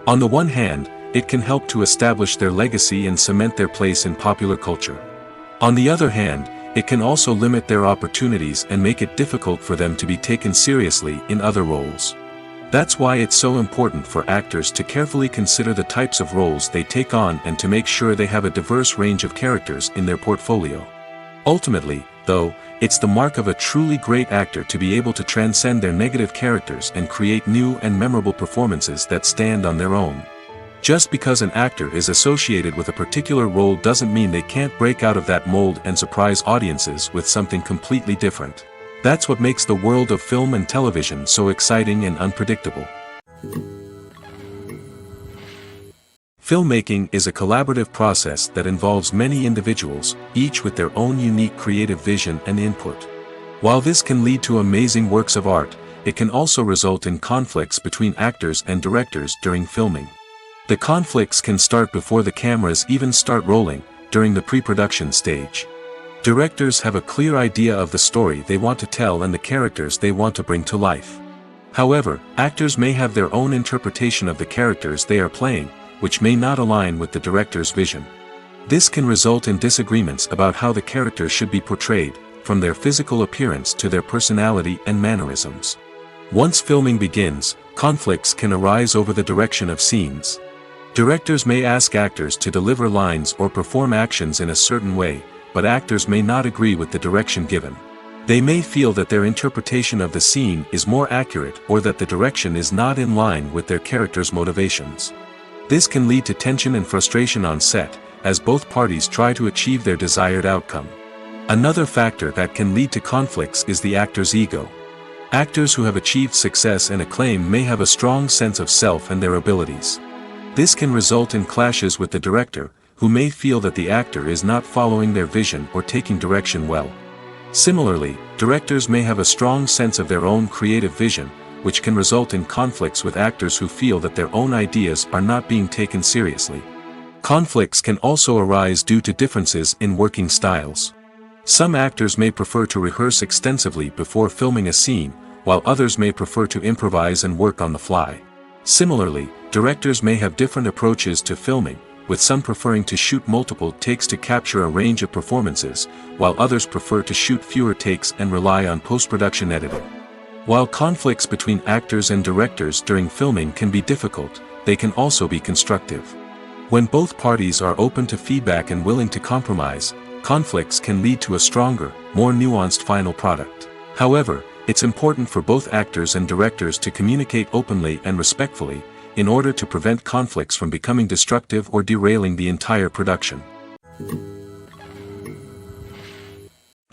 On the one hand, it can help to establish their legacy and cement their place in popular culture. On the other hand, it can also limit their opportunities and make it difficult for them to be taken seriously in other roles. That's why it's so important for actors to carefully consider the types of roles they take on and to make sure they have a diverse range of characters in their portfolio. Ultimately, though, it's the mark of a truly great actor to be able to transcend their negative characters and create new and memorable performances that stand on their own. Just because an actor is associated with a particular role doesn't mean they can't break out of that mold and surprise audiences with something completely different. That's what makes the world of film and television so exciting and unpredictable. Filmmaking is a collaborative process that involves many individuals, each with their own unique creative vision and input. While this can lead to amazing works of art, it can also result in conflicts between actors and directors during filming. The conflicts can start before the cameras even start rolling, during the pre-production stage. Directors have a clear idea of the story they want to tell and the characters they want to bring to life. However, actors may have their own interpretation of the characters they are playing, which may not align with the director's vision. This can result in disagreements about how the characters should be portrayed, from their physical appearance to their personality and mannerisms. Once filming begins, conflicts can arise over the direction of scenes. Directors may ask actors to deliver lines or perform actions in a certain way, but actors may not agree with the direction given. They may feel that their interpretation of the scene is more accurate or that the direction is not in line with their character's motivations. This can lead to tension and frustration on set, as both parties try to achieve their desired outcome. Another factor that can lead to conflicts is the actor's ego. Actors who have achieved success and acclaim may have a strong sense of self and their abilities. This can result in clashes with the director, who may feel that the actor is not following their vision or taking direction well. Similarly, directors may have a strong sense of their own creative vision, which can result in conflicts with actors who feel that their own ideas are not being taken seriously. Conflicts can also arise due to differences in working styles. Some actors may prefer to rehearse extensively before filming a scene, while others may prefer to improvise and work on the fly. Similarly, directors may have different approaches to filming, with some preferring to shoot multiple takes to capture a range of performances, while others prefer to shoot fewer takes and rely on post-production editing. While conflicts between actors and directors during filming can be difficult, they can also be constructive. When both parties are open to feedback and willing to compromise, conflicts can lead to a stronger, more nuanced final product. However, it's important for both actors and directors to communicate openly and respectfully, in order to prevent conflicts from becoming destructive or derailing the entire production.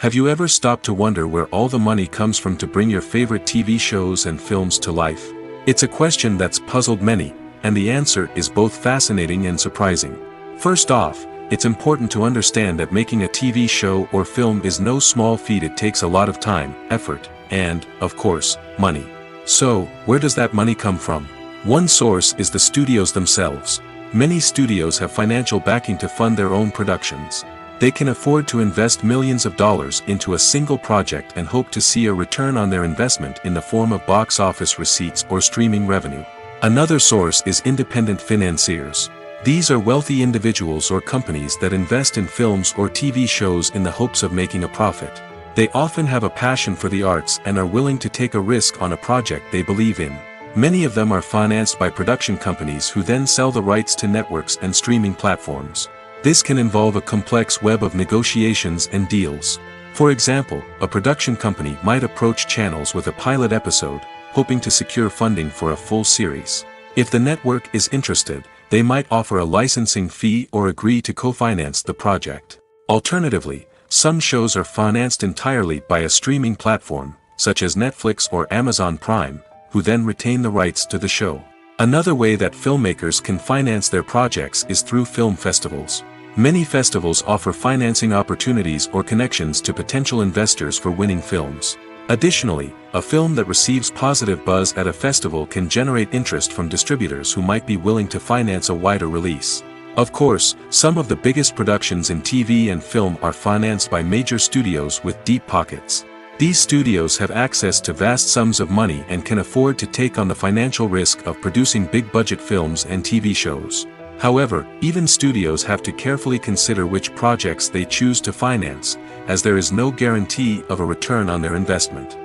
Have you ever stopped to wonder where all the money comes from to bring your favorite TV shows and films to life? It's a question that's puzzled many, and the answer is both fascinating and surprising. First off, it's important to understand that making a TV show or film is no small feat. It takes a lot of time, effort, and, of course, money. So, where does that money come from? One source is the studios themselves. Many studios have financial backing to fund their own productions. They can afford to invest millions of dollars into a single project and hope to see a return on their investment in the form of box office receipts or streaming revenue. Another source is independent financiers. These are wealthy individuals or companies that invest in films or TV shows in the hopes of making a profit. They often have a passion for the arts and are willing to take a risk on a project they believe in. Many of them are financed by production companies who then sell the rights to networks and streaming platforms. This can involve a complex web of negotiations and deals. For example, a production company might approach channels with a pilot episode, hoping to secure funding for a full series. If the network is interested, they might offer a licensing fee or agree to co-finance the project. Alternatively, some shows are financed entirely by a streaming platform, such as Netflix or Amazon Prime, who then retain the rights to the show. Another way that filmmakers can finance their projects is through film festivals. Many festivals offer financing opportunities or connections to potential investors for winning films. Additionally, a film that receives positive buzz at a festival can generate interest from distributors who might be willing to finance a wider release. Of course, some of the biggest productions in TV and film are financed by major studios with deep pockets. These studios have access to vast sums of money and can afford to take on the financial risk of producing big-budget films and TV shows. However, even studios have to carefully consider which projects they choose to finance, as there is no guarantee of a return on their investment.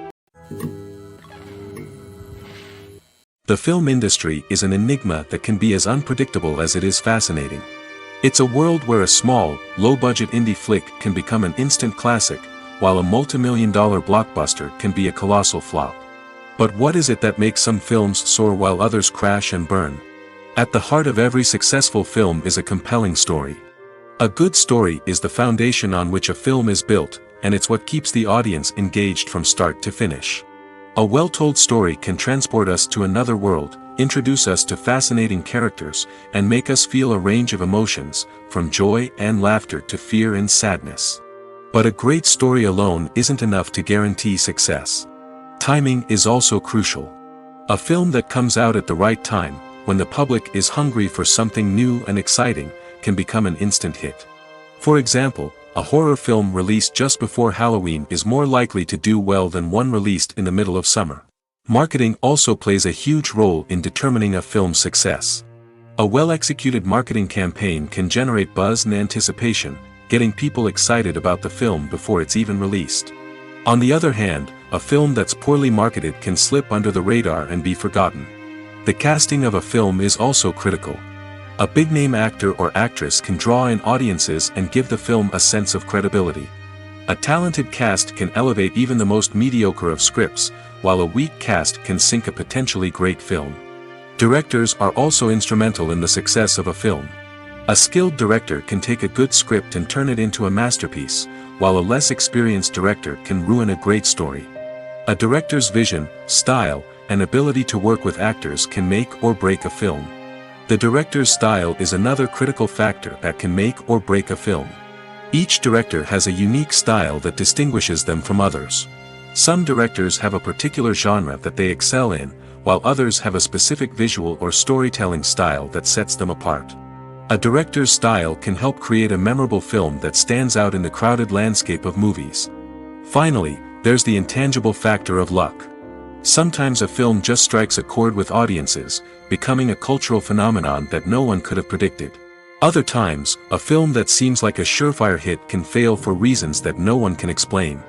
The film industry is an enigma that can be as unpredictable as it is fascinating. It's a world where a small, low-budget indie flick can become an instant classic, while a multi-million-dollar blockbuster can be a colossal flop. But what is it that makes some films soar while others crash and burn? At the heart of every successful film is a compelling story. A good story is the foundation on which a film is built, and it's what keeps the audience engaged from start to finish. A well-told story can transport us to another world, introduce us to fascinating characters, and make us feel a range of emotions, from joy and laughter to fear and sadness. But a great story alone isn't enough to guarantee success. Timing is also crucial. A film that comes out at the right time, when the public is hungry for something new and exciting, can become an instant hit. For example, A horror film released just before Halloween is more likely to do well than one released in the middle of summer. Marketing also plays a huge role in determining a film's success. A well-executed marketing campaign can generate buzz and anticipation, getting people excited about the film before it's even released. On the other hand, a film that's poorly marketed can slip under the radar and be forgotten. The casting of a film is also critical. A big-name actor or actress can draw in audiences and give the film a sense of credibility. A talented cast can elevate even the most mediocre of scripts, while a weak cast can sink a potentially great film. Directors are also instrumental in the success of a film. A skilled director can take a good script and turn it into a masterpiece, while a less experienced director can ruin a great story. A director's vision, style, and ability to work with actors can make or break a film. The director's style is another critical factor that can make or break a film. Each director has a unique style that distinguishes them from others. Some directors have a particular genre that they excel in, while others have a specific visual or storytelling style that sets them apart. A director's style can help create a memorable film that stands out in the crowded landscape of movies. Finally, there's the intangible factor of luck. Sometimes a film just strikes a chord with audiences, becoming a cultural phenomenon that no one could have predicted. Other times, a film that seems like a surefire hit can fail for reasons that no one can explain.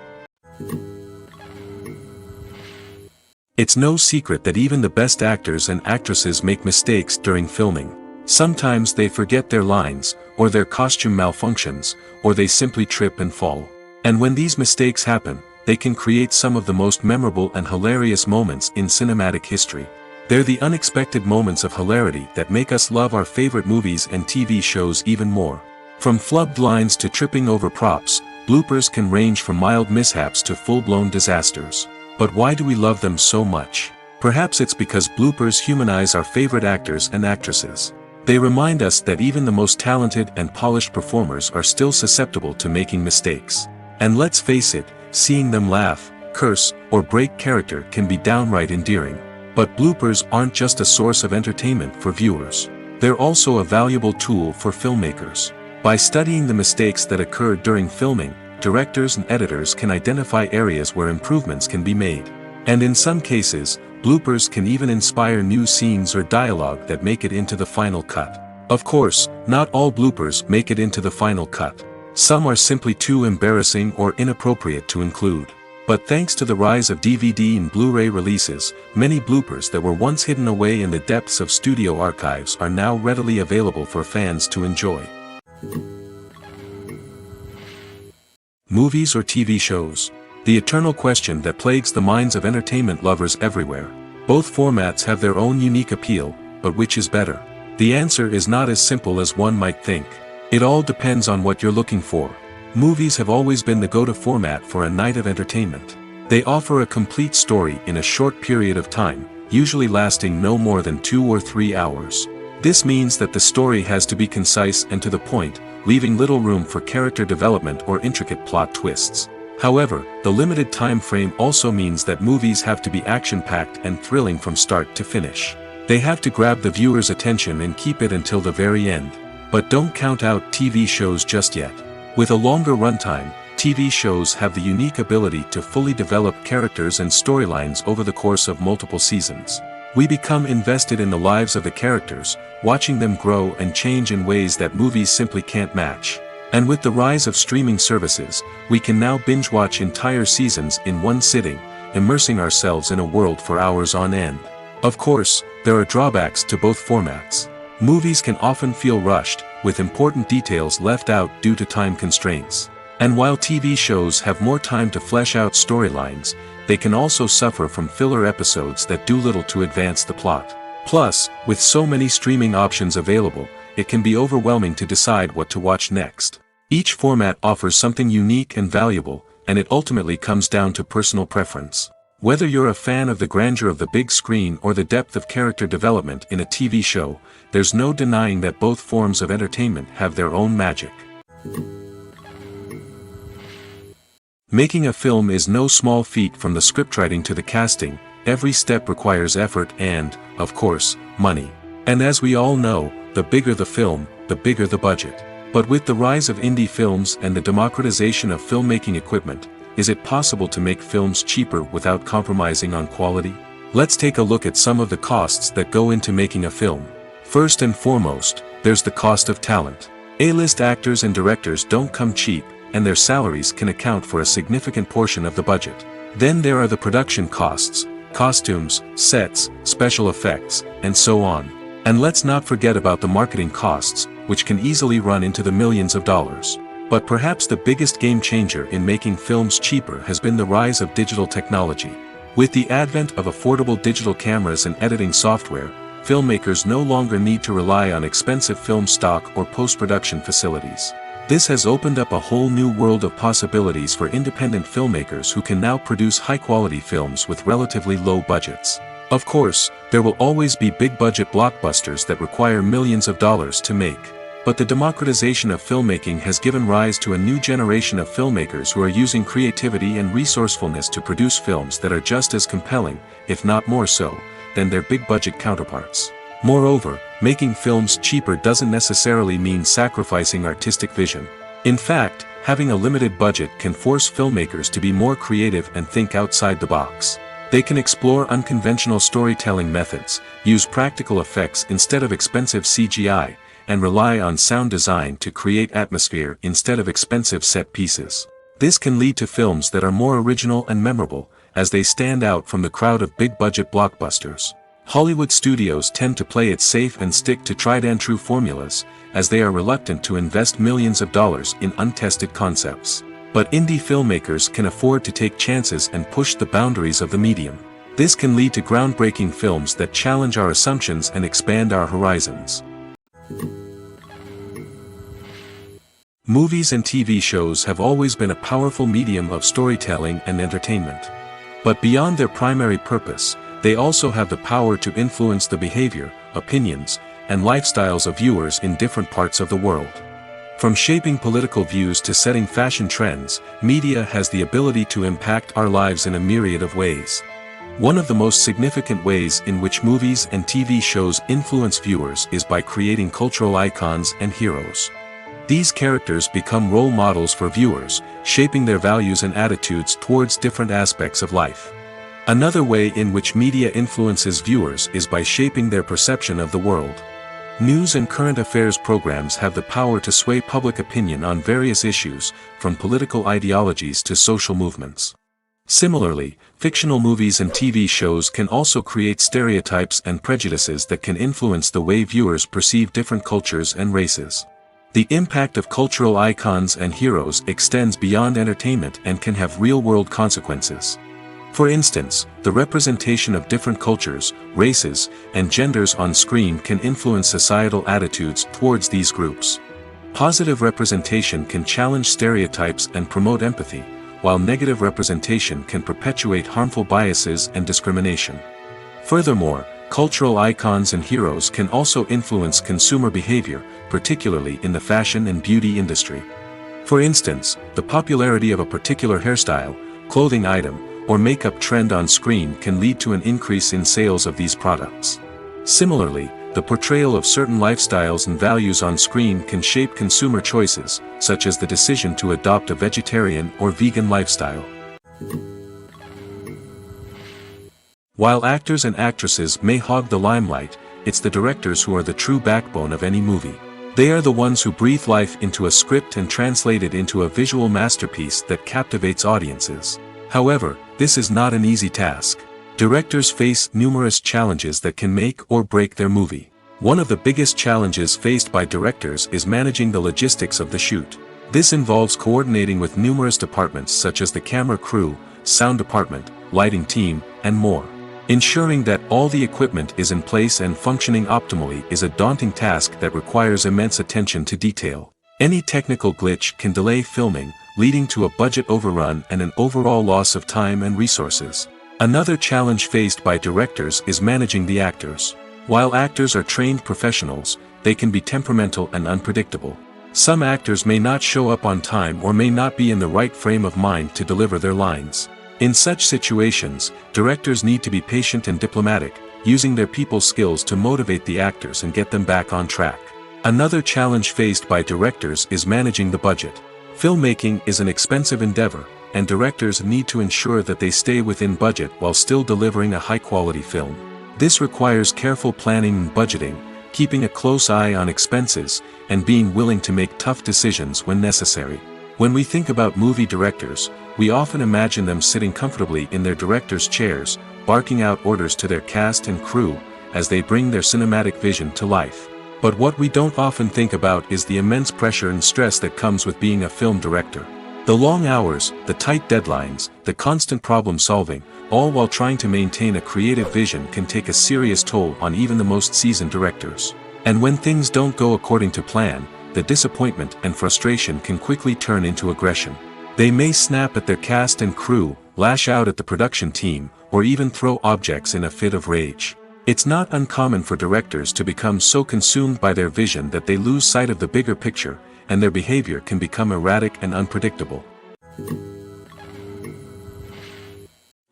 It's no secret that even the best actors and actresses make mistakes during filming. Sometimes they forget their lines, or their costume malfunctions, or they simply trip and fall. And when these mistakes happen, they can create some of the most memorable and hilarious moments in cinematic history. They're the unexpected moments of hilarity that make us love our favorite movies and TV shows even more. From flubbed lines to tripping over props, bloopers can range from mild mishaps to full-blown disasters. But why do we love them so much? Perhaps it's because bloopers humanize our favorite actors and actresses. They remind us that even the most talented and polished performers are still susceptible to making mistakes. And let's face it, seeing them laugh, curse, or break character can be downright endearing. But bloopers aren't just a source of entertainment for viewers. They're also a valuable tool for filmmakers. By studying the mistakes that occurred during filming, directors and editors can identify areas where improvements can be made. And in some cases, bloopers can even inspire new scenes or dialogue that make it into the final cut. Of course, not all bloopers make it into the final cut. Some are simply too embarrassing or inappropriate to include. But thanks to the rise of DVD and Blu-ray releases, many bloopers that were once hidden away in the depths of studio archives are now readily available for fans to enjoy. Movies or TV shows? The eternal question that plagues the minds of entertainment lovers everywhere. Both formats have their own unique appeal, but which is better? The answer is not as simple as one might think. It all depends on what you're looking for. Movies have always been the go-to format for a night of entertainment. They offer a complete story in a short period of time, usually lasting no more than 2 or 3 hours. This means that the story has to be concise and to the point, leaving little room for character development or intricate plot twists. However, the limited time frame also means that movies have to be action-packed and thrilling from start to finish. They have to grab the viewer's attention and keep it until the very end. But don't count out TV shows just yet. With a longer runtime, TV shows have the unique ability to fully develop characters and storylines over the course of multiple seasons. We become invested in the lives of the characters, watching them grow and change in ways that movies simply can't match. And with the rise of streaming services, we can now binge-watch entire seasons in one sitting, immersing ourselves in a world for hours on end. Of course, there are drawbacks to both formats. Movies can often feel rushed, with important details left out due to time constraints. And while TV shows have more time to flesh out storylines, they can also suffer from filler episodes that do little to advance the plot. Plus, with so many streaming options available, it can be overwhelming to decide what to watch next. Each format offers something unique and valuable, and it ultimately comes down to personal preference. Whether you're a fan of the grandeur of the big screen or the depth of character development in a TV show, there's no denying that both forms of entertainment have their own magic. Making a film is no small feat. From the scriptwriting to the casting, every step requires effort and, of course, money. And as we all know, the bigger the film, the bigger the budget. But with the rise of indie films and the democratization of filmmaking equipment, is it possible to make films cheaper without compromising on quality? Let's take a look at some of the costs that go into making a film. First and foremost, there's the cost of talent. A-list actors and directors don't come cheap, and their salaries can account for a significant portion of the budget. Then there are the production costs, costumes, sets, special effects, and so on. And let's not forget about the marketing costs, which can easily run into the millions of dollars. But perhaps the biggest game changer in making films cheaper has been the rise of digital technology. With the advent of affordable digital cameras and editing software, filmmakers no longer need to rely on expensive film stock or post-production facilities. This has opened up a whole new world of possibilities for independent filmmakers who can now produce high-quality films with relatively low budgets. Of course, there will always be big-budget blockbusters that require millions of dollars to make. But the democratization of filmmaking has given rise to a new generation of filmmakers who are using creativity and resourcefulness to produce films that are just as compelling, if not more so, than their big-budget counterparts. Moreover, making films cheaper doesn't necessarily mean sacrificing artistic vision. In fact, having a limited budget can force filmmakers to be more creative and think outside the box. They can explore unconventional storytelling methods, use practical effects instead of expensive CGI, and rely on sound design to create atmosphere instead of expensive set pieces. This can lead to films that are more original and memorable, as they stand out from the crowd of big-budget blockbusters. Hollywood studios tend to play it safe and stick to tried-and-true formulas, as they are reluctant to invest millions of dollars in untested concepts. But indie filmmakers can afford to take chances and push the boundaries of the medium. This can lead to groundbreaking films that challenge our assumptions and expand our horizons. Movies and TV shows have always been a powerful medium of storytelling and entertainment. But beyond their primary purpose, they also have the power to influence the behavior, opinions, and lifestyles of viewers in different parts of the world. From shaping political views to setting fashion trends, media has the ability to impact our lives in a myriad of ways. One of the most significant ways in which movies and TV shows influence viewers is by creating cultural icons and heroes. These characters become role models for viewers, shaping their values and attitudes towards different aspects of life. Another way in which media influences viewers is by shaping their perception of the world. News and current affairs programs have the power to sway public opinion on various issues, from political ideologies to social movements. Similarly, fictional movies and TV shows can also create stereotypes and prejudices that can influence the way viewers perceive different cultures and races. The impact of cultural icons and heroes extends beyond entertainment and can have real-world consequences. For instance, the representation of different cultures, races, and genders on screen can influence societal attitudes towards these groups. Positive representation can challenge stereotypes and promote empathy, while negative representation can perpetuate harmful biases and discrimination. Furthermore, cultural icons and heroes can also influence consumer behavior, particularly in the fashion and beauty industry. For instance, the popularity of a particular hairstyle, clothing item, or makeup trend on screen can lead to an increase in sales of these products. Similarly, the portrayal of certain lifestyles and values on screen can shape consumer choices, such as the decision to adopt a vegetarian or vegan lifestyle. While actors and actresses may hog the limelight, it's the directors who are the true backbone of any movie. They are the ones who breathe life into a script and translate it into a visual masterpiece that captivates audiences. However, this is not an easy task. Directors face numerous challenges that can make or break their movie. One of the biggest challenges faced by directors is managing the logistics of the shoot. This involves coordinating with numerous departments such as the camera crew, sound department, lighting team, and more. Ensuring that all the equipment is in place and functioning optimally is a daunting task that requires immense attention to detail. Any technical glitch can delay filming, leading to a budget overrun and an overall loss of time and resources. Another challenge faced by directors is managing the actors. While actors are trained professionals, they can be temperamental and unpredictable. Some actors may not show up on time or may not be in the right frame of mind to deliver their lines. In such situations, directors need to be patient and diplomatic, using their people skills to motivate the actors and get them back on track. Another challenge faced by directors is managing the budget. Filmmaking is an expensive endeavor, and directors need to ensure that they stay within budget while still delivering a high-quality film. This requires careful planning and budgeting, keeping a close eye on expenses, and being willing to make tough decisions when necessary. When we think about movie directors, we often imagine them sitting comfortably in their director's chairs, barking out orders to their cast and crew, as they bring their cinematic vision to life. But what we don't often think about is the immense pressure and stress that comes with being a film director. The long hours, the tight deadlines, the constant problem solving, all while trying to maintain a creative vision can take a serious toll on even the most seasoned directors. And when things don't go according to plan, the disappointment and frustration can quickly turn into aggression. They may snap at their cast and crew, lash out at the production team, or even throw objects in a fit of rage. It's not uncommon for directors to become so consumed by their vision that they lose sight of the bigger picture, and their behavior can become erratic and unpredictable.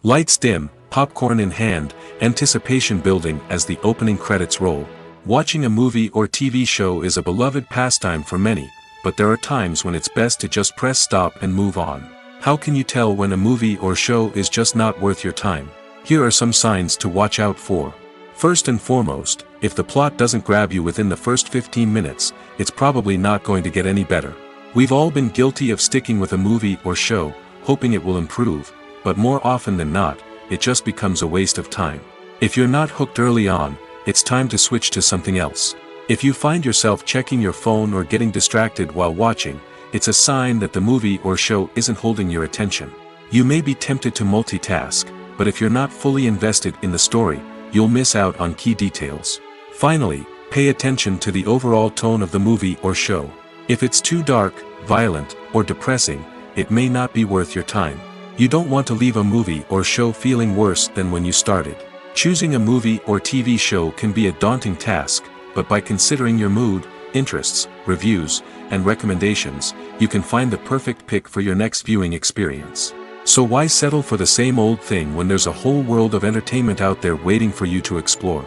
Lights dim, popcorn in hand, anticipation building as the opening credits roll. Watching a movie or TV show is a beloved pastime for many, but there are times when it's best to just press stop and move on. How can you tell when a movie or show is just not worth your time? Here are some signs to watch out for. First and foremost, if the plot doesn't grab you within the first 15 minutes, it's probably not going to get any better. We've all been guilty of sticking with a movie or show, hoping it will improve, but more often than not, it just becomes a waste of time. If you're not hooked early on, it's time to switch to something else. If you find yourself checking your phone or getting distracted while watching, it's a sign that the movie or show isn't holding your attention. You may be tempted to multitask, but if you're not fully invested in the story, you'll miss out on key details. Finally, pay attention to the overall tone of the movie or show. If it's too dark, violent, or depressing, it may not be worth your time. You don't want to leave a movie or show feeling worse than when you started. Choosing a movie or TV show can be a daunting task, but by considering your mood, interests, reviews, and recommendations, you can find the perfect pick for your next viewing experience. So why settle for the same old thing when there's a whole world of entertainment out there waiting for you to explore?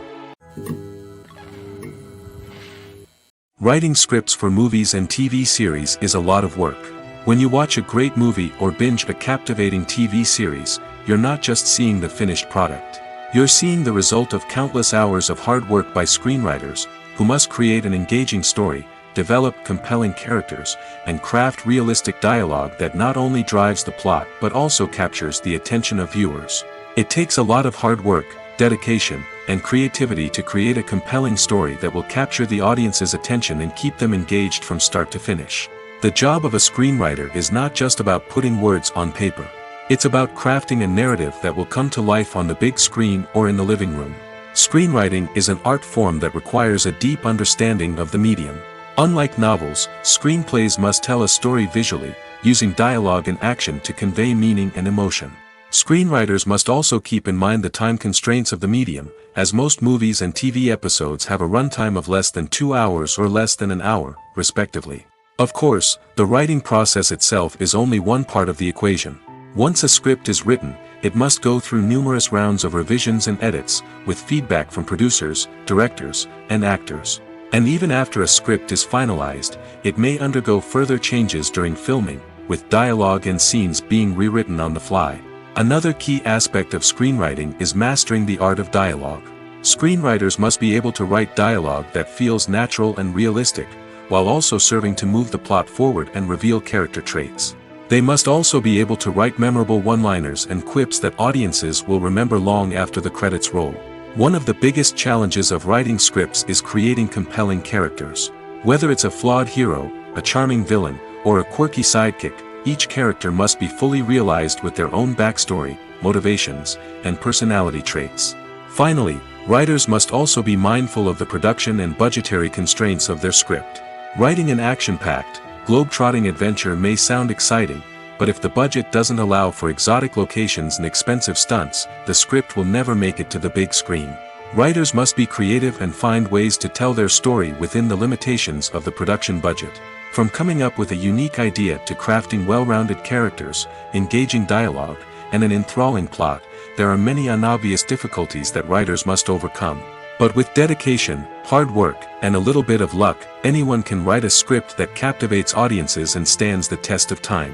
Writing scripts for movies and TV series is a lot of work. When you watch a great movie or binge a captivating TV series, you're not just seeing the finished product. You're seeing the result of countless hours of hard work by screenwriters, who must create an engaging story, develop compelling characters, and craft realistic dialogue that not only drives the plot but also captures the attention of viewers. It takes a lot of hard work, dedication, and creativity to create a compelling story that will capture the audience's attention and keep them engaged from start to finish. The job of a screenwriter is not just about putting words on paper. It's about crafting a narrative that will come to life on the big screen or in the living room. Screenwriting is an art form that requires a deep understanding of the medium. Unlike novels, screenplays must tell a story visually, using dialogue and action to convey meaning and emotion. Screenwriters must also keep in mind the time constraints of the medium, as most movies and TV episodes have a runtime of less than 2 hours or less than an hour, respectively. Of course, the writing process itself is only one part of the equation. Once a script is written, it must go through numerous rounds of revisions and edits, with feedback from producers, directors, and actors. And even after a script is finalized, it may undergo further changes during filming, with dialogue and scenes being rewritten on the fly. Another key aspect of screenwriting is mastering the art of dialogue. Screenwriters must be able to write dialogue that feels natural and realistic, while also serving to move the plot forward and reveal character traits. They must also be able to write memorable one-liners and quips that audiences will remember long after the credits roll. One of the biggest challenges of writing scripts is creating compelling characters. Whether it's a flawed hero, a charming villain, or a quirky sidekick, each character must be fully realized with their own backstory, motivations, and personality traits. Finally, writers must also be mindful of the production and budgetary constraints of their script. Writing an action-packed, globe-trotting adventure may sound exciting, but if the budget doesn't allow for exotic locations and expensive stunts, the script will never make it to the big screen. Writers must be creative and find ways to tell their story within the limitations of the production budget. From coming up with a unique idea to crafting well-rounded characters, engaging dialogue, and an enthralling plot, there are many unobvious difficulties that writers must overcome. But with dedication, hard work, and a little bit of luck, anyone can write a script that captivates audiences and stands the test of time.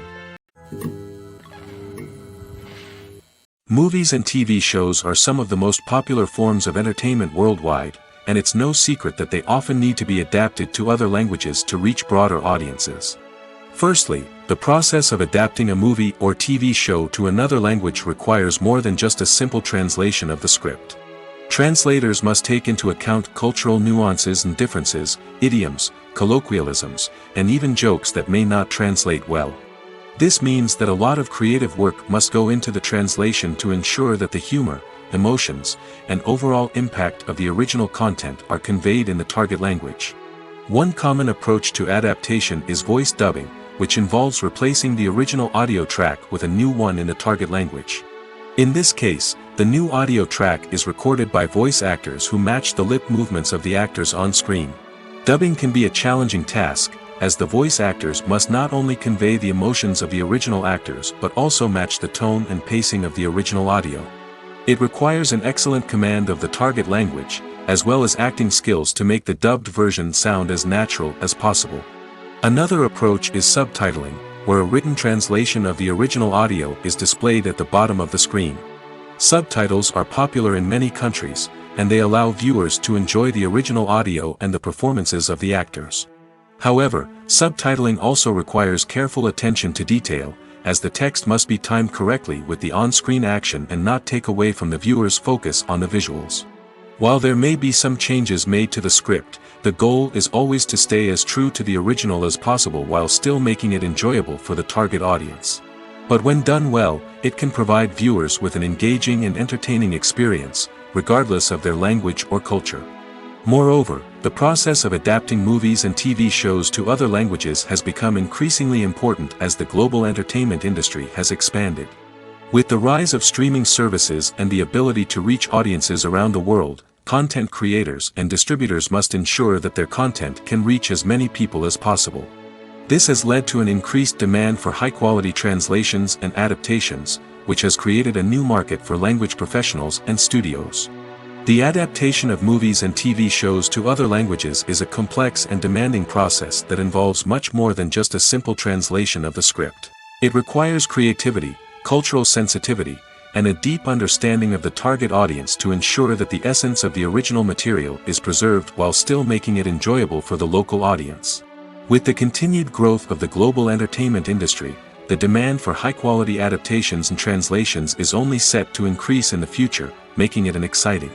Movies and TV shows are some of the most popular forms of entertainment worldwide, and it's no secret that they often need to be adapted to other languages to reach broader audiences. Firstly, the process of adapting a movie or TV show to another language requires more than just a simple translation of the script. Translators must take into account cultural nuances and differences, idioms, colloquialisms, and even jokes that may not translate well. This means that a lot of creative work must go into the translation to ensure that the humor, emotions, and overall impact of the original content are conveyed in the target language. One common approach to adaptation is voice dubbing, which involves replacing the original audio track with a new one in the target language. In this case, the new audio track is recorded by voice actors who match the lip movements of the actors on screen. Dubbing can be a challenging task, as the voice actors must not only convey the emotions of the original actors but also match the tone and pacing of the original audio. It requires an excellent command of the target language, as well as acting skills to make the dubbed version sound as natural as possible. Another approach is subtitling, where a written translation of the original audio is displayed at the bottom of the screen. Subtitles are popular in many countries, and they allow viewers to enjoy the original audio and the performances of the actors. However, subtitling also requires careful attention to detail, as the text must be timed correctly with the on-screen action and not take away from the viewer's focus on the visuals. While there may be some changes made to the script, the goal is always to stay as true to the original as possible while still making it enjoyable for the target audience. But when done well, it can provide viewers with an engaging and entertaining experience, regardless of their language or culture. Moreover, the process of adapting movies and TV shows to other languages has become increasingly important as the global entertainment industry has expanded. With the rise of streaming services and the ability to reach audiences around the world, content creators and distributors must ensure that their content can reach as many people as possible. This has led to an increased demand for high-quality translations and adaptations, which has created a new market for language professionals and studios. The adaptation of movies and TV shows to other languages is a complex and demanding process that involves much more than just a simple translation of the script. It requires creativity, cultural sensitivity, and a deep understanding of the target audience to ensure that the essence of the original material is preserved while still making it enjoyable for the local audience. With the continued growth of the global entertainment industry, the demand for high-quality adaptations and translations is only set to increase in the future, making it an exciting.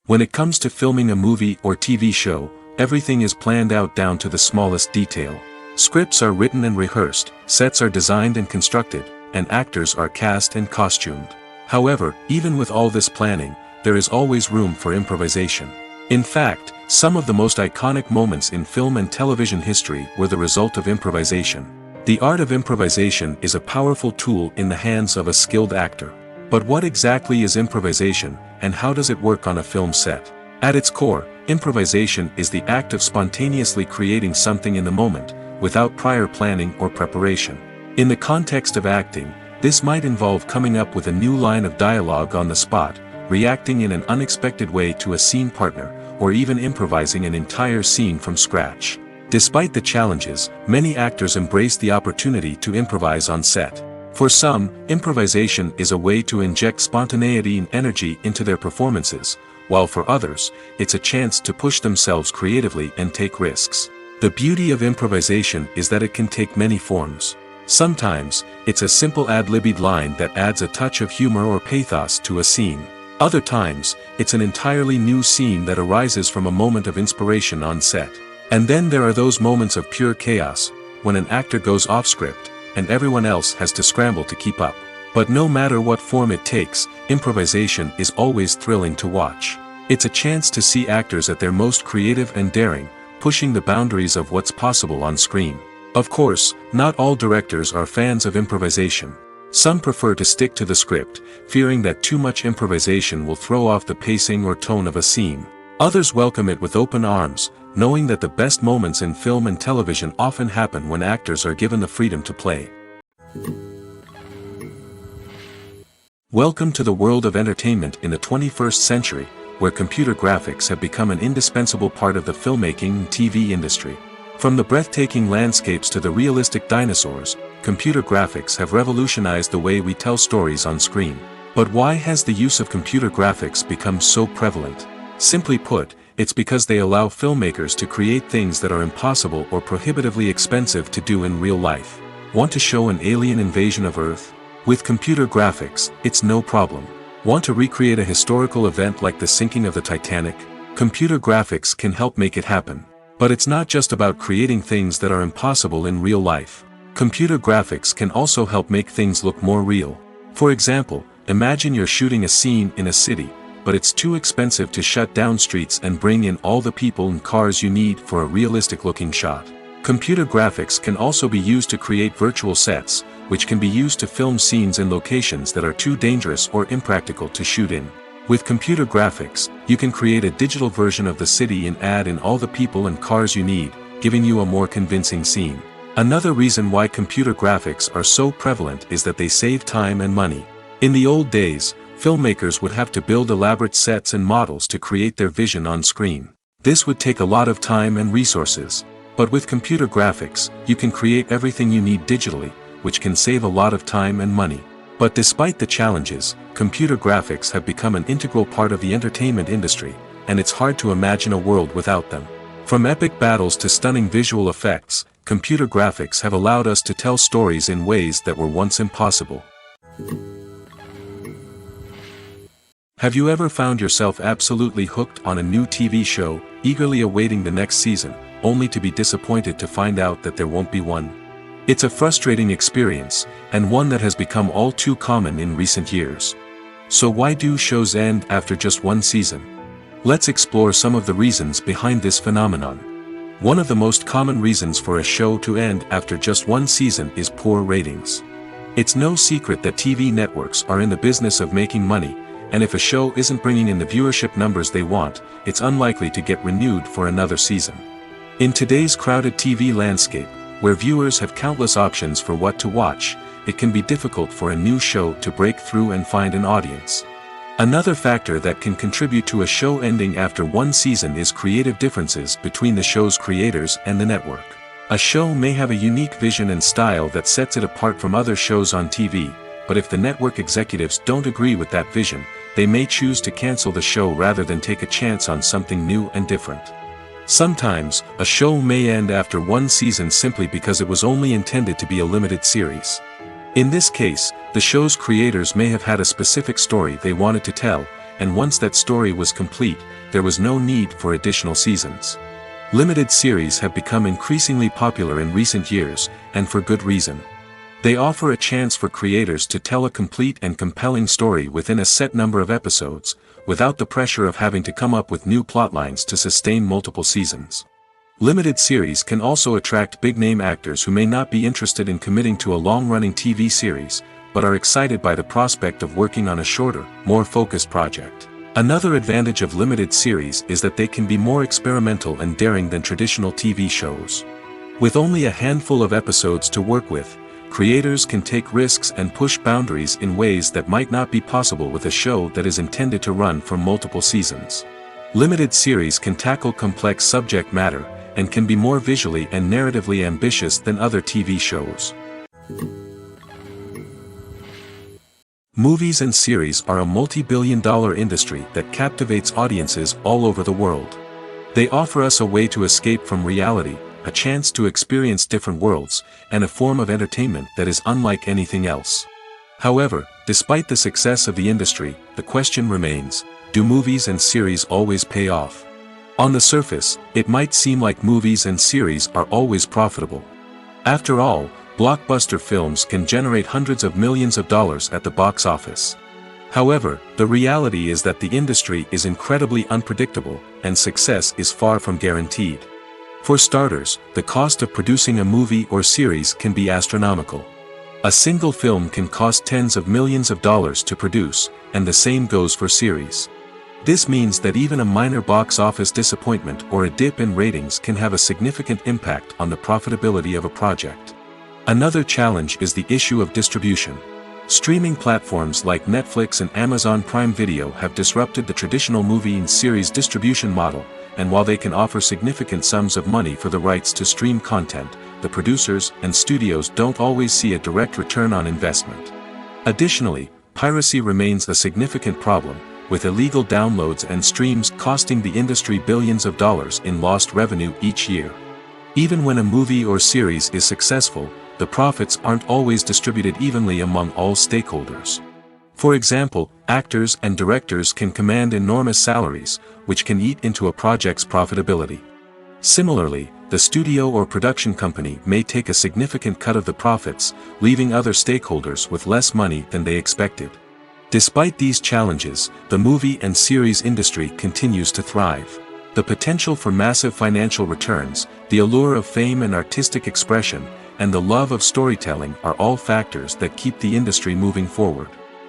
When it comes to filming a movie or TV show, everything is planned out down to the smallest detail. Scripts are written and rehearsed, sets are designed and constructed, and actors are cast and costumed. However, even with all this planning, there is always room for improvisation. In fact, some of the most iconic moments in film and television history were the result of improvisation. The art of improvisation is a powerful tool in the hands of a skilled actor. But what exactly is improvisation, and how does it work on a film set? At its core, improvisation is the act of spontaneously creating something in the moment, without prior planning or preparation. In the context of acting, this might involve coming up with a new line of dialogue on the spot, reacting in an unexpected way to a scene partner, or even improvising an entire scene from scratch. Despite the challenges, many actors embrace the opportunity to improvise on set. For some, improvisation is a way to inject spontaneity and energy into their performances, while for others, it's a chance to push themselves creatively and take risks. The beauty of improvisation is that it can take many forms. Sometimes, it's a simple ad-libbed line that adds a touch of humor or pathos to a scene. Other times, it's an entirely new scene that arises from a moment of inspiration on set. And then there are those moments of pure chaos, when an actor goes off script, and everyone else has to scramble to keep up. But no matter what form it takes, improvisation is always thrilling to watch. It's a chance to see actors at their most creative and daring, pushing the boundaries of what's possible on screen. Of course, not all directors are fans of improvisation. Some prefer to stick to the script, fearing that too much improvisation will throw off the pacing or tone of a scene. Others welcome it with open arms, knowing that the best moments in film and television often happen when actors are given the freedom to play. Welcome to the world of entertainment in the 21st century, where computer graphics have become an indispensable part of the filmmaking and TV industry. From the breathtaking landscapes to the realistic dinosaurs, computer graphics have revolutionized the way we tell stories on screen. But why has the use of computer graphics become so prevalent? Simply put, it's because they allow filmmakers to create things that are impossible or prohibitively expensive to do in real life. Want to show an alien invasion of Earth? With computer graphics, it's no problem. Want to recreate a historical event like the sinking of the Titanic? Computer graphics can help make it happen. But it's not just about creating things that are impossible in real life. Computer graphics can also help make things look more real. For example, imagine you're shooting a scene in a city, but it's too expensive to shut down streets and bring in all the people and cars you need for a realistic-looking shot. Computer graphics can also be used to create virtual sets, which can be used to film scenes in locations that are too dangerous or impractical to shoot in. With computer graphics, you can create a digital version of the city and add in all the people and cars you need, giving you a more convincing scene. Another reason why computer graphics are so prevalent is that they save time and money. In the old days, filmmakers would have to build elaborate sets and models to create their vision on screen. This would take a lot of time and resources. But with computer graphics, you can create everything you need digitally, which can save a lot of time and money. But despite the challenges, computer graphics have become an integral part of the entertainment industry, and it's hard to imagine a world without them. From epic battles to stunning visual effects, computer graphics have allowed us to tell stories in ways that were once impossible. Have you ever found yourself absolutely hooked on a new TV show, eagerly awaiting the next season, only to be disappointed to find out that there won't be one? It's a frustrating experience, and one that has become all too common in recent years. So why do shows end after just one season? Let's explore some of the reasons behind this phenomenon. One of the most common reasons for a show to end after just one season is poor ratings. It's no secret that TV networks are in the business of making money, and if a show isn't bringing in the viewership numbers they want, it's unlikely to get renewed for another season. In today's crowded TV landscape, where viewers have countless options for what to watch, it can be difficult for a new show to break through and find an audience. Another factor that can contribute to a show ending after one season is creative differences between the show's creators and the network. A show may have a unique vision and style that sets it apart from other shows on TV, but if the network executives don't agree with that vision, they may choose to cancel the show rather than take a chance on something new and different. Sometimes, a show may end after one season simply because it was only intended to be a limited series. In this case, the show's creators may have had a specific story they wanted to tell, and once that story was complete, there was no need for additional seasons. Limited series have become increasingly popular in recent years, and for good reason. They offer a chance for creators to tell a complete and compelling story within a set number of episodes, without the pressure of having to come up with new plotlines to sustain multiple seasons. Limited series can also attract big-name actors who may not be interested in committing to a long-running TV series, but are excited by the prospect of working on a shorter, more focused project. Another advantage of limited series is that they can be more experimental and daring than traditional TV shows. With only a handful of episodes to work with, creators can take risks and push boundaries in ways that might not be possible with a show that is intended to run for multiple seasons. Limited series can tackle complex subject matter, and can be more visually and narratively ambitious than other TV shows. Movies and series are a multi-billion-dollar industry that captivates audiences all over the world. They offer us a way to escape from reality, a chance to experience different worlds, and a form of entertainment that is unlike anything else. However, despite the success of the industry, the question remains, do movies and series always pay off? On the surface, it might seem like movies and series are always profitable. After all, blockbuster films can generate hundreds of millions of dollars at the box office. However, the reality is that the industry is incredibly unpredictable, and success is far from guaranteed. For starters, the cost of producing a movie or series can be astronomical. A single film can cost tens of millions of dollars to produce, and the same goes for series. This means that even a minor box office disappointment or a dip in ratings can have a significant impact on the profitability of a project. Another challenge is the issue of distribution. Streaming platforms like Netflix and Amazon Prime Video have disrupted the traditional movie and series distribution model, and while they can offer significant sums of money for the rights to stream content, the producers and studios don't always see a direct return on investment. Additionally, piracy remains a significant problem, with illegal downloads and streams costing the industry billions of dollars in lost revenue each year. Even when a movie or series is successful, the profits aren't always distributed evenly among all stakeholders. For example, actors and directors can command enormous salaries, which can eat into a project's profitability. Similarly, the studio or production company may take a significant cut of the profits, leaving other stakeholders with less money than they expected. Despite these challenges, the movie and series industry continues to thrive. The potential for massive financial returns, the allure of fame and artistic expression, and the love of storytelling are all factors that keep the industry moving forward.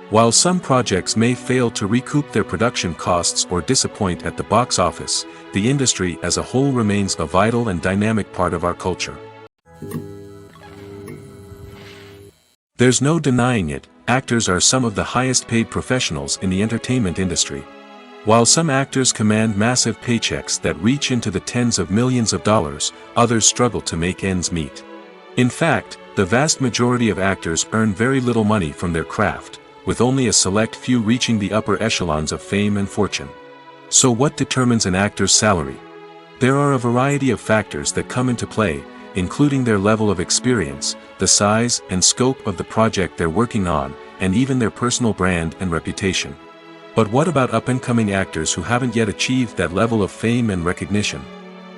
While some projects may fail to recoup their production costs or disappoint at the box office, the industry as a whole remains a vital and dynamic part of our culture. There's no denying it, actors are some of the highest paid professionals in the entertainment industry. While some actors command massive paychecks that reach into the tens of millions of dollars, others struggle to make ends meet. In fact, the vast majority of actors earn very little money from their craft, with only a select few reaching the upper echelons of fame and fortune. So what determines an actor's salary? There are a variety of factors that come into play, including their level of experience, the size and scope of the project they're working on, and even their personal brand and reputation. But what about up-and-coming actors who haven't yet achieved that level of fame and recognition?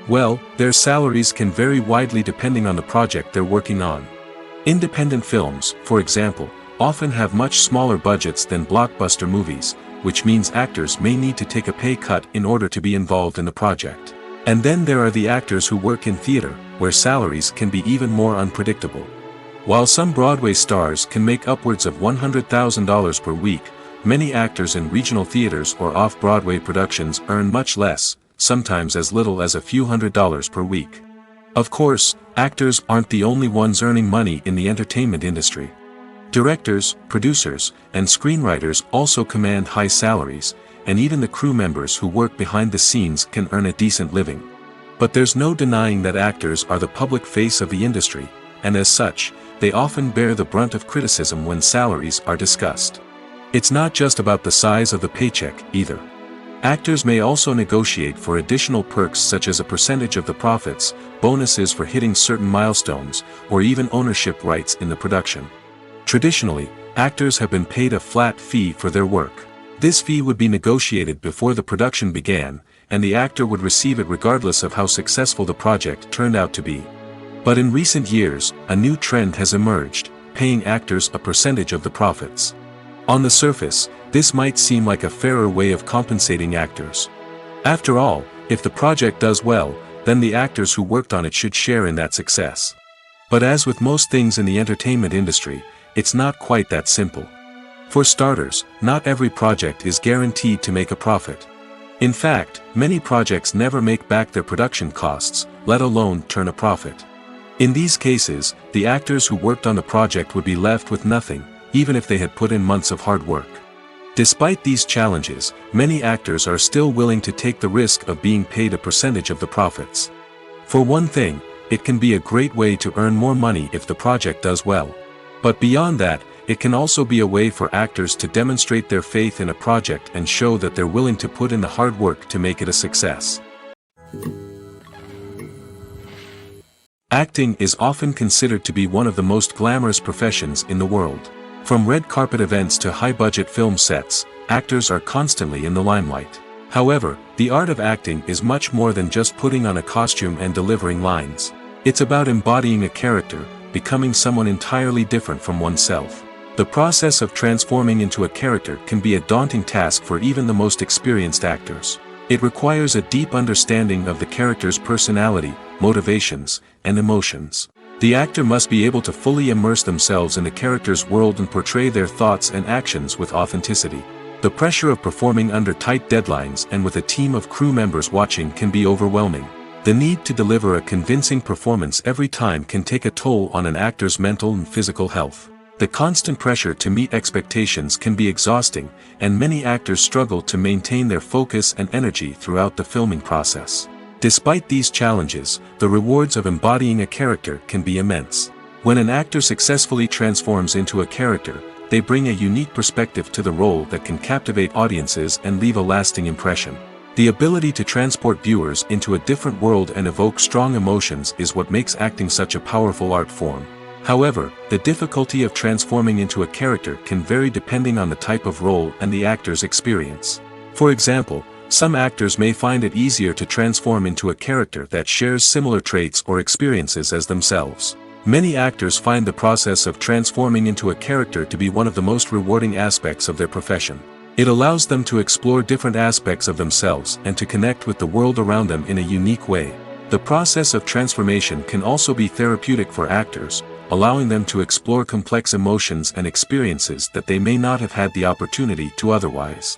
Well, their salaries can vary widely depending on the project they're working on. Independent films, for example, often have much smaller budgets than blockbuster movies, which means actors may need to take a pay cut in order to be involved in the project. And then there are the actors who work in theater, where salaries can be even more unpredictable. While some Broadway stars can make upwards of $100,000 per week, many actors in regional theaters or off-Broadway productions earn much less, sometimes as little as a few $100s per week. Of course, actors aren't the only ones earning money in the entertainment industry. Directors, producers, and screenwriters also command high salaries, and even the crew members who work behind the scenes can earn a decent living. But there's no denying that actors are the public face of the industry, and as such, they often bear the brunt of criticism when salaries are discussed. It's not just about the size of the paycheck, either. Actors may also negotiate for additional perks such as a percentage of the profits, bonuses for hitting certain milestones, or even ownership rights in the production. Traditionally, actors have been paid a flat fee for their work. This fee would be negotiated before the production began, and the actor would receive it regardless of how successful the project turned out to be. But in recent years, a new trend has emerged, paying actors a percentage of the profits. On the surface, this might seem like a fairer way of compensating actors. After all, if the project does well, then the actors who worked on it should share in that success. But as with most things in the entertainment industry, it's not quite that simple. For starters, not every project is guaranteed to make a profit. In fact, many projects never make back their production costs, let alone turn a profit. In these cases, the actors who worked on the project would be left with nothing, even if they had put in months of hard work. Despite these challenges, many actors are still willing to take the risk of being paid a percentage of the profits. For one thing, it can be a great way to earn more money if the project does well. But beyond that, it can also be a way for actors to demonstrate their faith in a project and show that they're willing to put in the hard work to make it a success. Acting is often considered to be one of the most glamorous professions in the world. From red carpet events to high-budget film sets, actors are constantly in the limelight. However, the art of acting is much more than just putting on a costume and delivering lines. It's about embodying a character, becoming someone entirely different from oneself. The process of transforming into a character can be a daunting task for even the most experienced actors. It requires a deep understanding of the character's personality, motivations, and emotions. The actor must be able to fully immerse themselves in the character's world and portray their thoughts and actions with authenticity. The pressure of performing under tight deadlines and with a team of crew members watching can be overwhelming. The need to deliver a convincing performance every time can take a toll on an actor's mental and physical health. The constant pressure to meet expectations can be exhausting, and many actors struggle to maintain their focus and energy throughout the filming process. Despite these challenges, the rewards of embodying a character can be immense. When an actor successfully transforms into a character, they bring a unique perspective to the role that can captivate audiences and leave a lasting impression. The ability to transport viewers into a different world and evoke strong emotions is what makes acting such a powerful art form. However, the difficulty of transforming into a character can vary depending on the type of role and the actor's experience. For example, some actors may find it easier to transform into a character that shares similar traits or experiences as themselves. Many actors find the process of transforming into a character to be one of the most rewarding aspects of their profession. It allows them to explore different aspects of themselves and to connect with the world around them in a unique way. The process of transformation can also be therapeutic for actors, allowing them to explore complex emotions and experiences that they may not have had the opportunity to otherwise.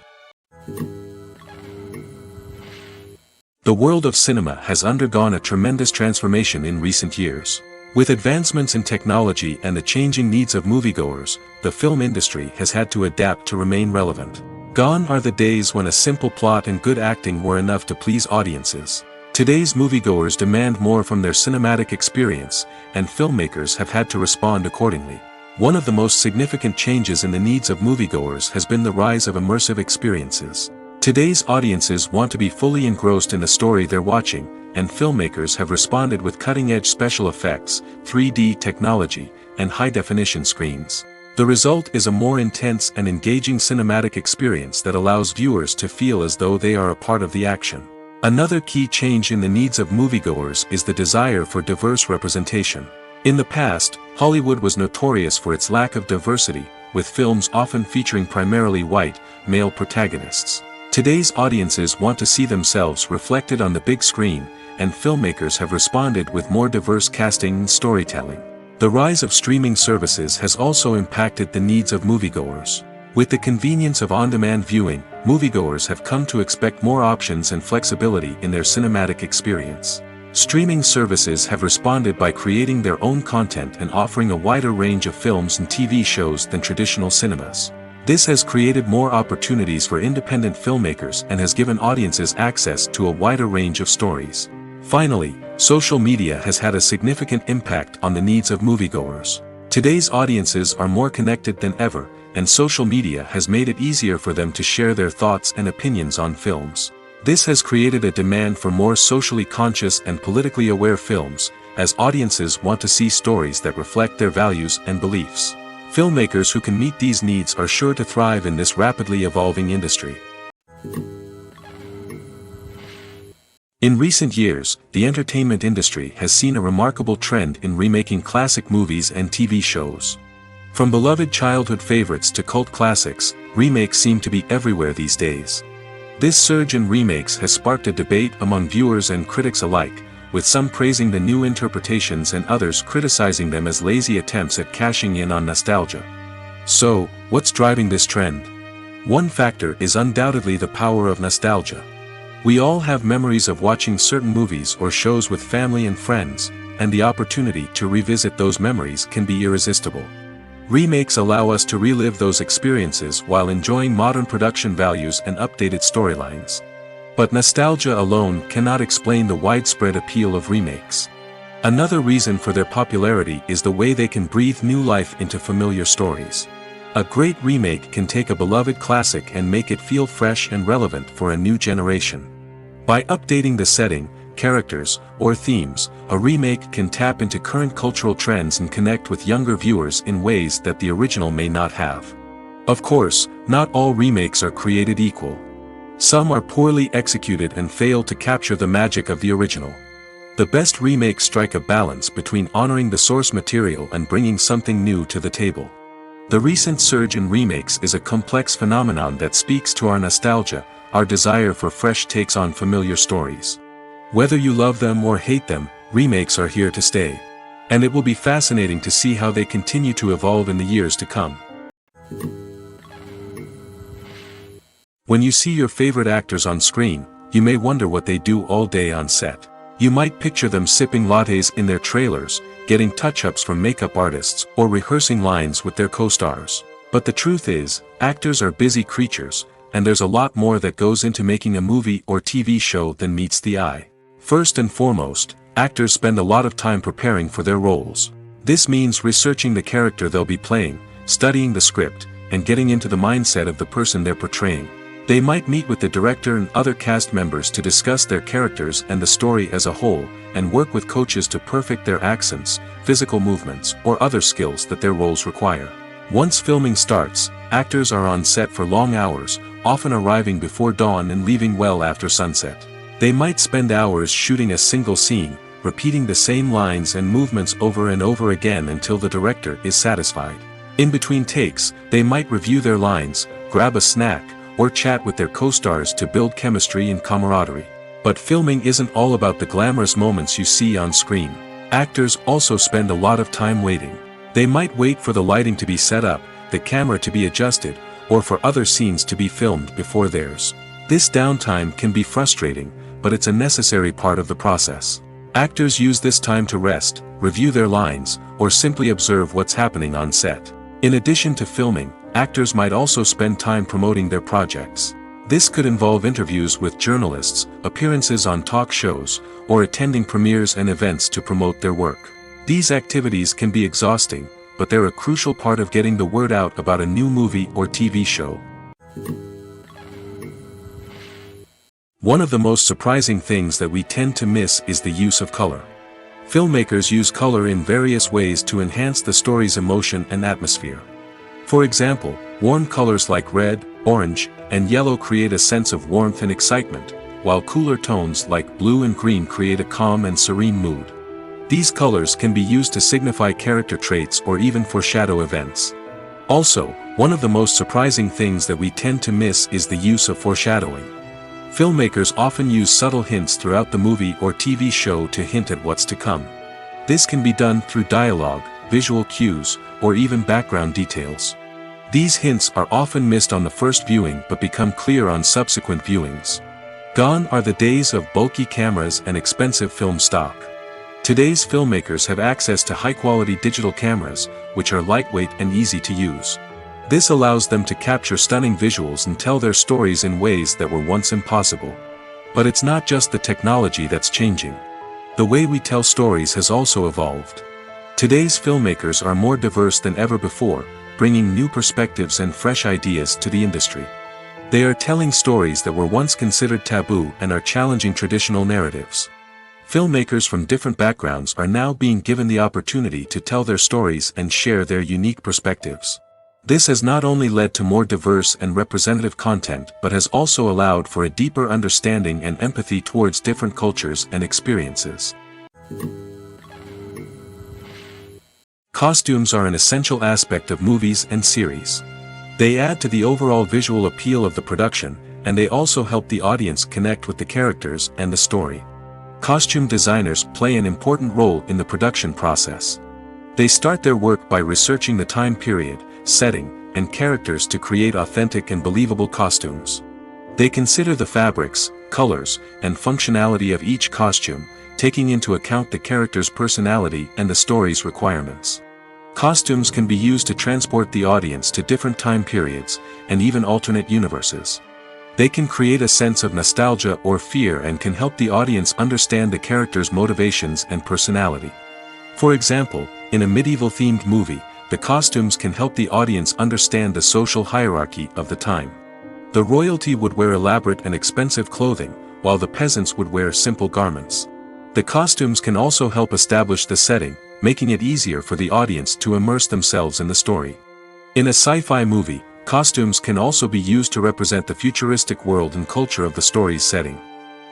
The world of cinema has undergone a tremendous transformation in recent years. With advancements in technology and the changing needs of moviegoers, the film industry has had to adapt to remain relevant. Gone are the days when a simple plot and good acting were enough to please audiences. Today's moviegoers demand more from their cinematic experience, and filmmakers have had to respond accordingly. One of the most significant changes in the needs of moviegoers has been the rise of immersive experiences. Today's audiences want to be fully engrossed in the story they're watching, and filmmakers have responded with cutting-edge special effects, 3D technology, and high-definition screens. The result is a more intense and engaging cinematic experience that allows viewers to feel as though they are a part of the action. Another key change in the needs of moviegoers is the desire for diverse representation. In the past, Hollywood was notorious for its lack of diversity, with films often featuring primarily white, male protagonists. Today's audiences want to see themselves reflected on the big screen, and filmmakers have responded with more diverse casting and storytelling. The rise of streaming services has also impacted the needs of moviegoers. With the convenience of on-demand viewing, moviegoers have come to expect more options and flexibility in their cinematic experience. Streaming services have responded by creating their own content and offering a wider range of films and TV shows than traditional cinemas. This has created more opportunities for independent filmmakers and has given audiences access to a wider range of stories. Finally, social media has had a significant impact on the needs of moviegoers. Today's audiences are more connected than ever, and social media has made it easier for them to share their thoughts and opinions on films. This has created a demand for more socially conscious and politically aware films, as audiences want to see stories that reflect their values and beliefs. Filmmakers who can meet these needs are sure to thrive in this rapidly evolving industry. In recent years, the entertainment industry has seen a remarkable trend in remaking classic movies and TV shows. From beloved childhood favorites to cult classics, remakes seem to be everywhere these days. This surge in remakes has sparked a debate among viewers and critics alike, with some praising the new interpretations and others criticizing them as lazy attempts at cashing in on nostalgia. So, what's driving this trend? One factor is undoubtedly the power of nostalgia. We all have memories of watching certain movies or shows with family and friends, and the opportunity to revisit those memories can be irresistible. Remakes allow us to relive those experiences while enjoying modern production values and updated storylines. But nostalgia alone cannot explain the widespread appeal of remakes. Another reason for their popularity is the way they can breathe new life into familiar stories. A great remake can take a beloved classic and make it feel fresh and relevant for a new generation. By updating the setting, characters, or themes, a remake can tap into current cultural trends and connect with younger viewers in ways that the original may not have. Of course, not all remakes are created equal. Some are poorly executed and fail to capture the magic of the original. The best remakes strike a balance between honoring the source material and bringing something new to the table. The recent surge in remakes is a complex phenomenon that speaks to our nostalgia, our desire for fresh takes on familiar stories. Whether you love them or hate them, remakes are here to stay. And it will be fascinating to see how they continue to evolve in the years to come. When you see your favorite actors on screen, you may wonder what they do all day on set. You might picture them sipping lattes in their trailers, getting touch-ups from makeup artists, or rehearsing lines with their co-stars. But the truth is, actors are busy creatures, and there's a lot more that goes into making a movie or TV show than meets the eye. First and foremost, actors spend a lot of time preparing for their roles. This means researching the character they'll be playing, studying the script, and getting into the mindset of the person they're portraying. They might meet with the director and other cast members to discuss their characters and the story as a whole, and work with coaches to perfect their accents, physical movements, or other skills that their roles require. Once filming starts, actors are on set for long hours, often arriving before dawn and leaving well after sunset. They might spend hours shooting a single scene, repeating the same lines and movements over and over again until the director is satisfied. In between takes, they might review their lines, grab a snack, or chat with their co-stars to build chemistry and camaraderie. But filming isn't all about the glamorous moments you see on screen. Actors also spend a lot of time waiting. They might wait for the lighting to be set up, the camera to be adjusted, or for other scenes to be filmed before theirs. This downtime can be frustrating, but it's a necessary part of the process. Actors use this time to rest, review their lines, or simply observe what's happening on set. In addition to filming, actors might also spend time promoting their projects. This could involve interviews with journalists, appearances on talk shows, or attending premieres and events to promote their work. These activities can be exhausting, but they're a crucial part of getting the word out about a new movie or TV show. One of the most surprising things that we tend to miss is the use of color. Filmmakers use color in various ways to enhance the story's emotion and atmosphere. For example, warm colors like red, orange, and yellow create a sense of warmth and excitement, while cooler tones like blue and green create a calm and serene mood. These colors can be used to signify character traits or even foreshadow events. Also, one of the most surprising things that we tend to miss is the use of foreshadowing. Filmmakers often use subtle hints throughout the movie or TV show to hint at what's to come. This can be done through dialogue, visual cues, or even background details. These hints are often missed on the first viewing but become clear on subsequent viewings. Gone are the days of bulky cameras and expensive film stock. Today's filmmakers have access to high-quality digital cameras, which are lightweight and easy to use. This allows them to capture stunning visuals and tell their stories in ways that were once impossible. But it's not just the technology that's changing. The way we tell stories has also evolved. Today's filmmakers are more diverse than ever before, bringing new perspectives and fresh ideas to the industry. They are telling stories that were once considered taboo and are challenging traditional narratives. Filmmakers from different backgrounds are now being given the opportunity to tell their stories and share their unique perspectives. This has not only led to more diverse and representative content but has also allowed for a deeper understanding and empathy towards different cultures and experiences. Costumes are an essential aspect of movies and series. They add to the overall visual appeal of the production, and they also help the audience connect with the characters and the story. Costume designers play an important role in the production process. They start their work by researching the time period, setting, and characters to create authentic and believable costumes. They consider the fabrics, colors, and functionality of each costume, taking into account the character's personality and the story's requirements. Costumes can be used to transport the audience to different time periods, and even alternate universes. They can create a sense of nostalgia or fear and can help the audience understand the character's motivations and personality. For example, in a medieval-themed movie, the costumes can help the audience understand the social hierarchy of the time. The royalty would wear elaborate and expensive clothing, while the peasants would wear simple garments. The costumes can also help establish the setting, making it easier for the audience to immerse themselves in the story. In a sci-fi movie, costumes can also be used to represent the futuristic world and culture of the story's setting.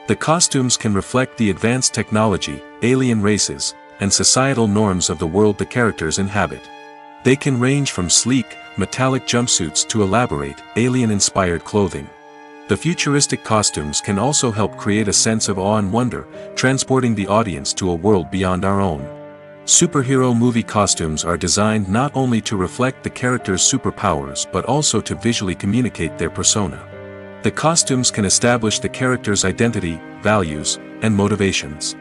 The costumes can reflect the advanced technology, alien races, and societal norms of the world the characters inhabit. They can range from sleek, metallic jumpsuits to elaborate, alien-inspired clothing. The futuristic costumes can also help create a sense of awe and wonder, transporting the audience to a world beyond our own. Superhero movie costumes are designed not only to reflect the character's superpowers but also to visually communicate their persona. The costumes can establish the character's identity, values, and motivations.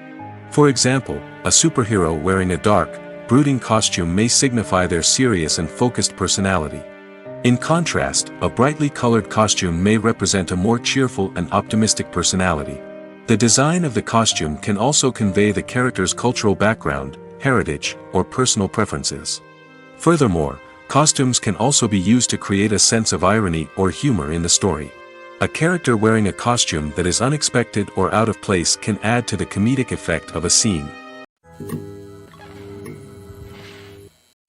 For example, a superhero wearing a dark, brooding costume may signify their serious and focused personality. In contrast, a brightly colored costume may represent a more cheerful and optimistic personality. The design of the costume can also convey the character's cultural background, heritage, or personal preferences. Furthermore, costumes can also be used to create a sense of irony or humor in the story. A character wearing a costume that is unexpected or out of place can add to the comedic effect of a scene.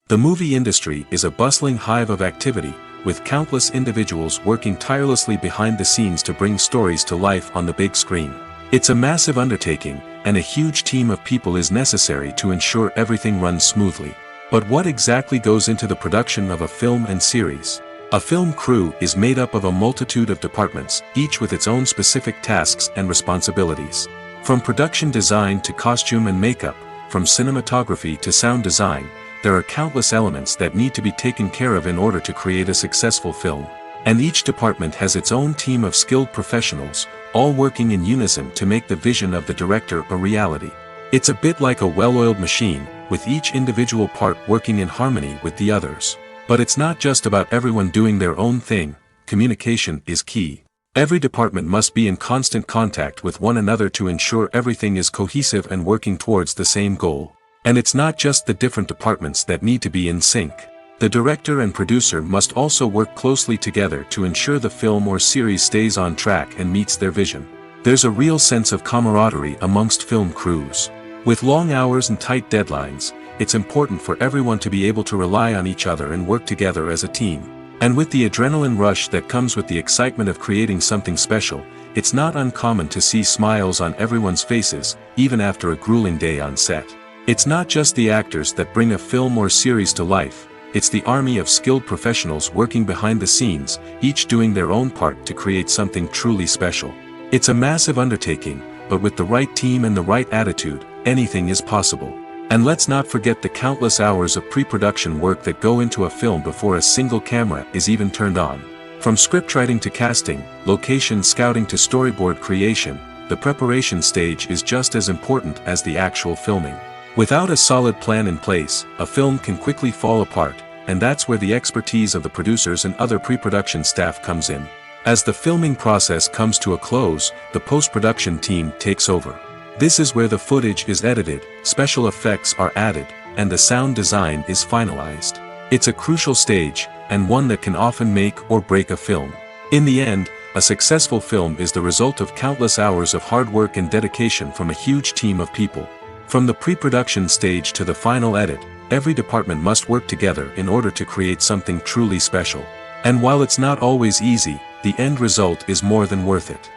The movie industry is a bustling hive of activity, with countless individuals working tirelessly behind the scenes to bring stories to life on the big screen. It's a massive undertaking, and a huge team of people is necessary to ensure everything runs smoothly. But what exactly goes into the production of a film and series? A film crew is made up of a multitude of departments, each with its own specific tasks and responsibilities. From production design to costume and makeup, from cinematography to sound design, there are countless elements that need to be taken care of in order to create a successful film. And each department has its own team of skilled professionals, all working in unison to make the vision of the director a reality. It's a bit like a well-oiled machine, with each individual part working in harmony with the others. But it's not just about everyone doing their own thing. Communication is key. Every department must be in constant contact with one another to ensure everything is cohesive and working towards the same goal. And it's not just the different departments that need to be in sync. The director and producer must also work closely together to ensure the film or series stays on track and meets their vision. There's a real sense of camaraderie amongst film crews. With long hours and tight deadlines, it's important for everyone to be able to rely on each other and work together as a team. And with the adrenaline rush that comes with the excitement of creating something special, it's not uncommon to see smiles on everyone's faces, even after a grueling day on set. It's not just the actors that bring a film or series to life, it's the army of skilled professionals working behind the scenes, each doing their own part to create something truly special. It's a massive undertaking, but with the right team and the right attitude, anything is possible. And let's not forget the countless hours of pre-production work that go into a film before a single camera is even turned on. From scriptwriting to casting, location scouting to storyboard creation, the preparation stage is just as important as the actual filming. Without a solid plan in place, a film can quickly fall apart, and that's where the expertise of the producers and other pre-production staff comes in. As the filming process comes to a close, the post-production team takes over. This is where the footage is edited, special effects are added, and the sound design is finalized. It's a crucial stage, and one that can often make or break a film. In the end, a successful film is the result of countless hours of hard work and dedication from a huge team of people. From the pre-production stage to the final edit, every department must work together in order to create something truly special. And while it's not always easy, the end result is more than worth it.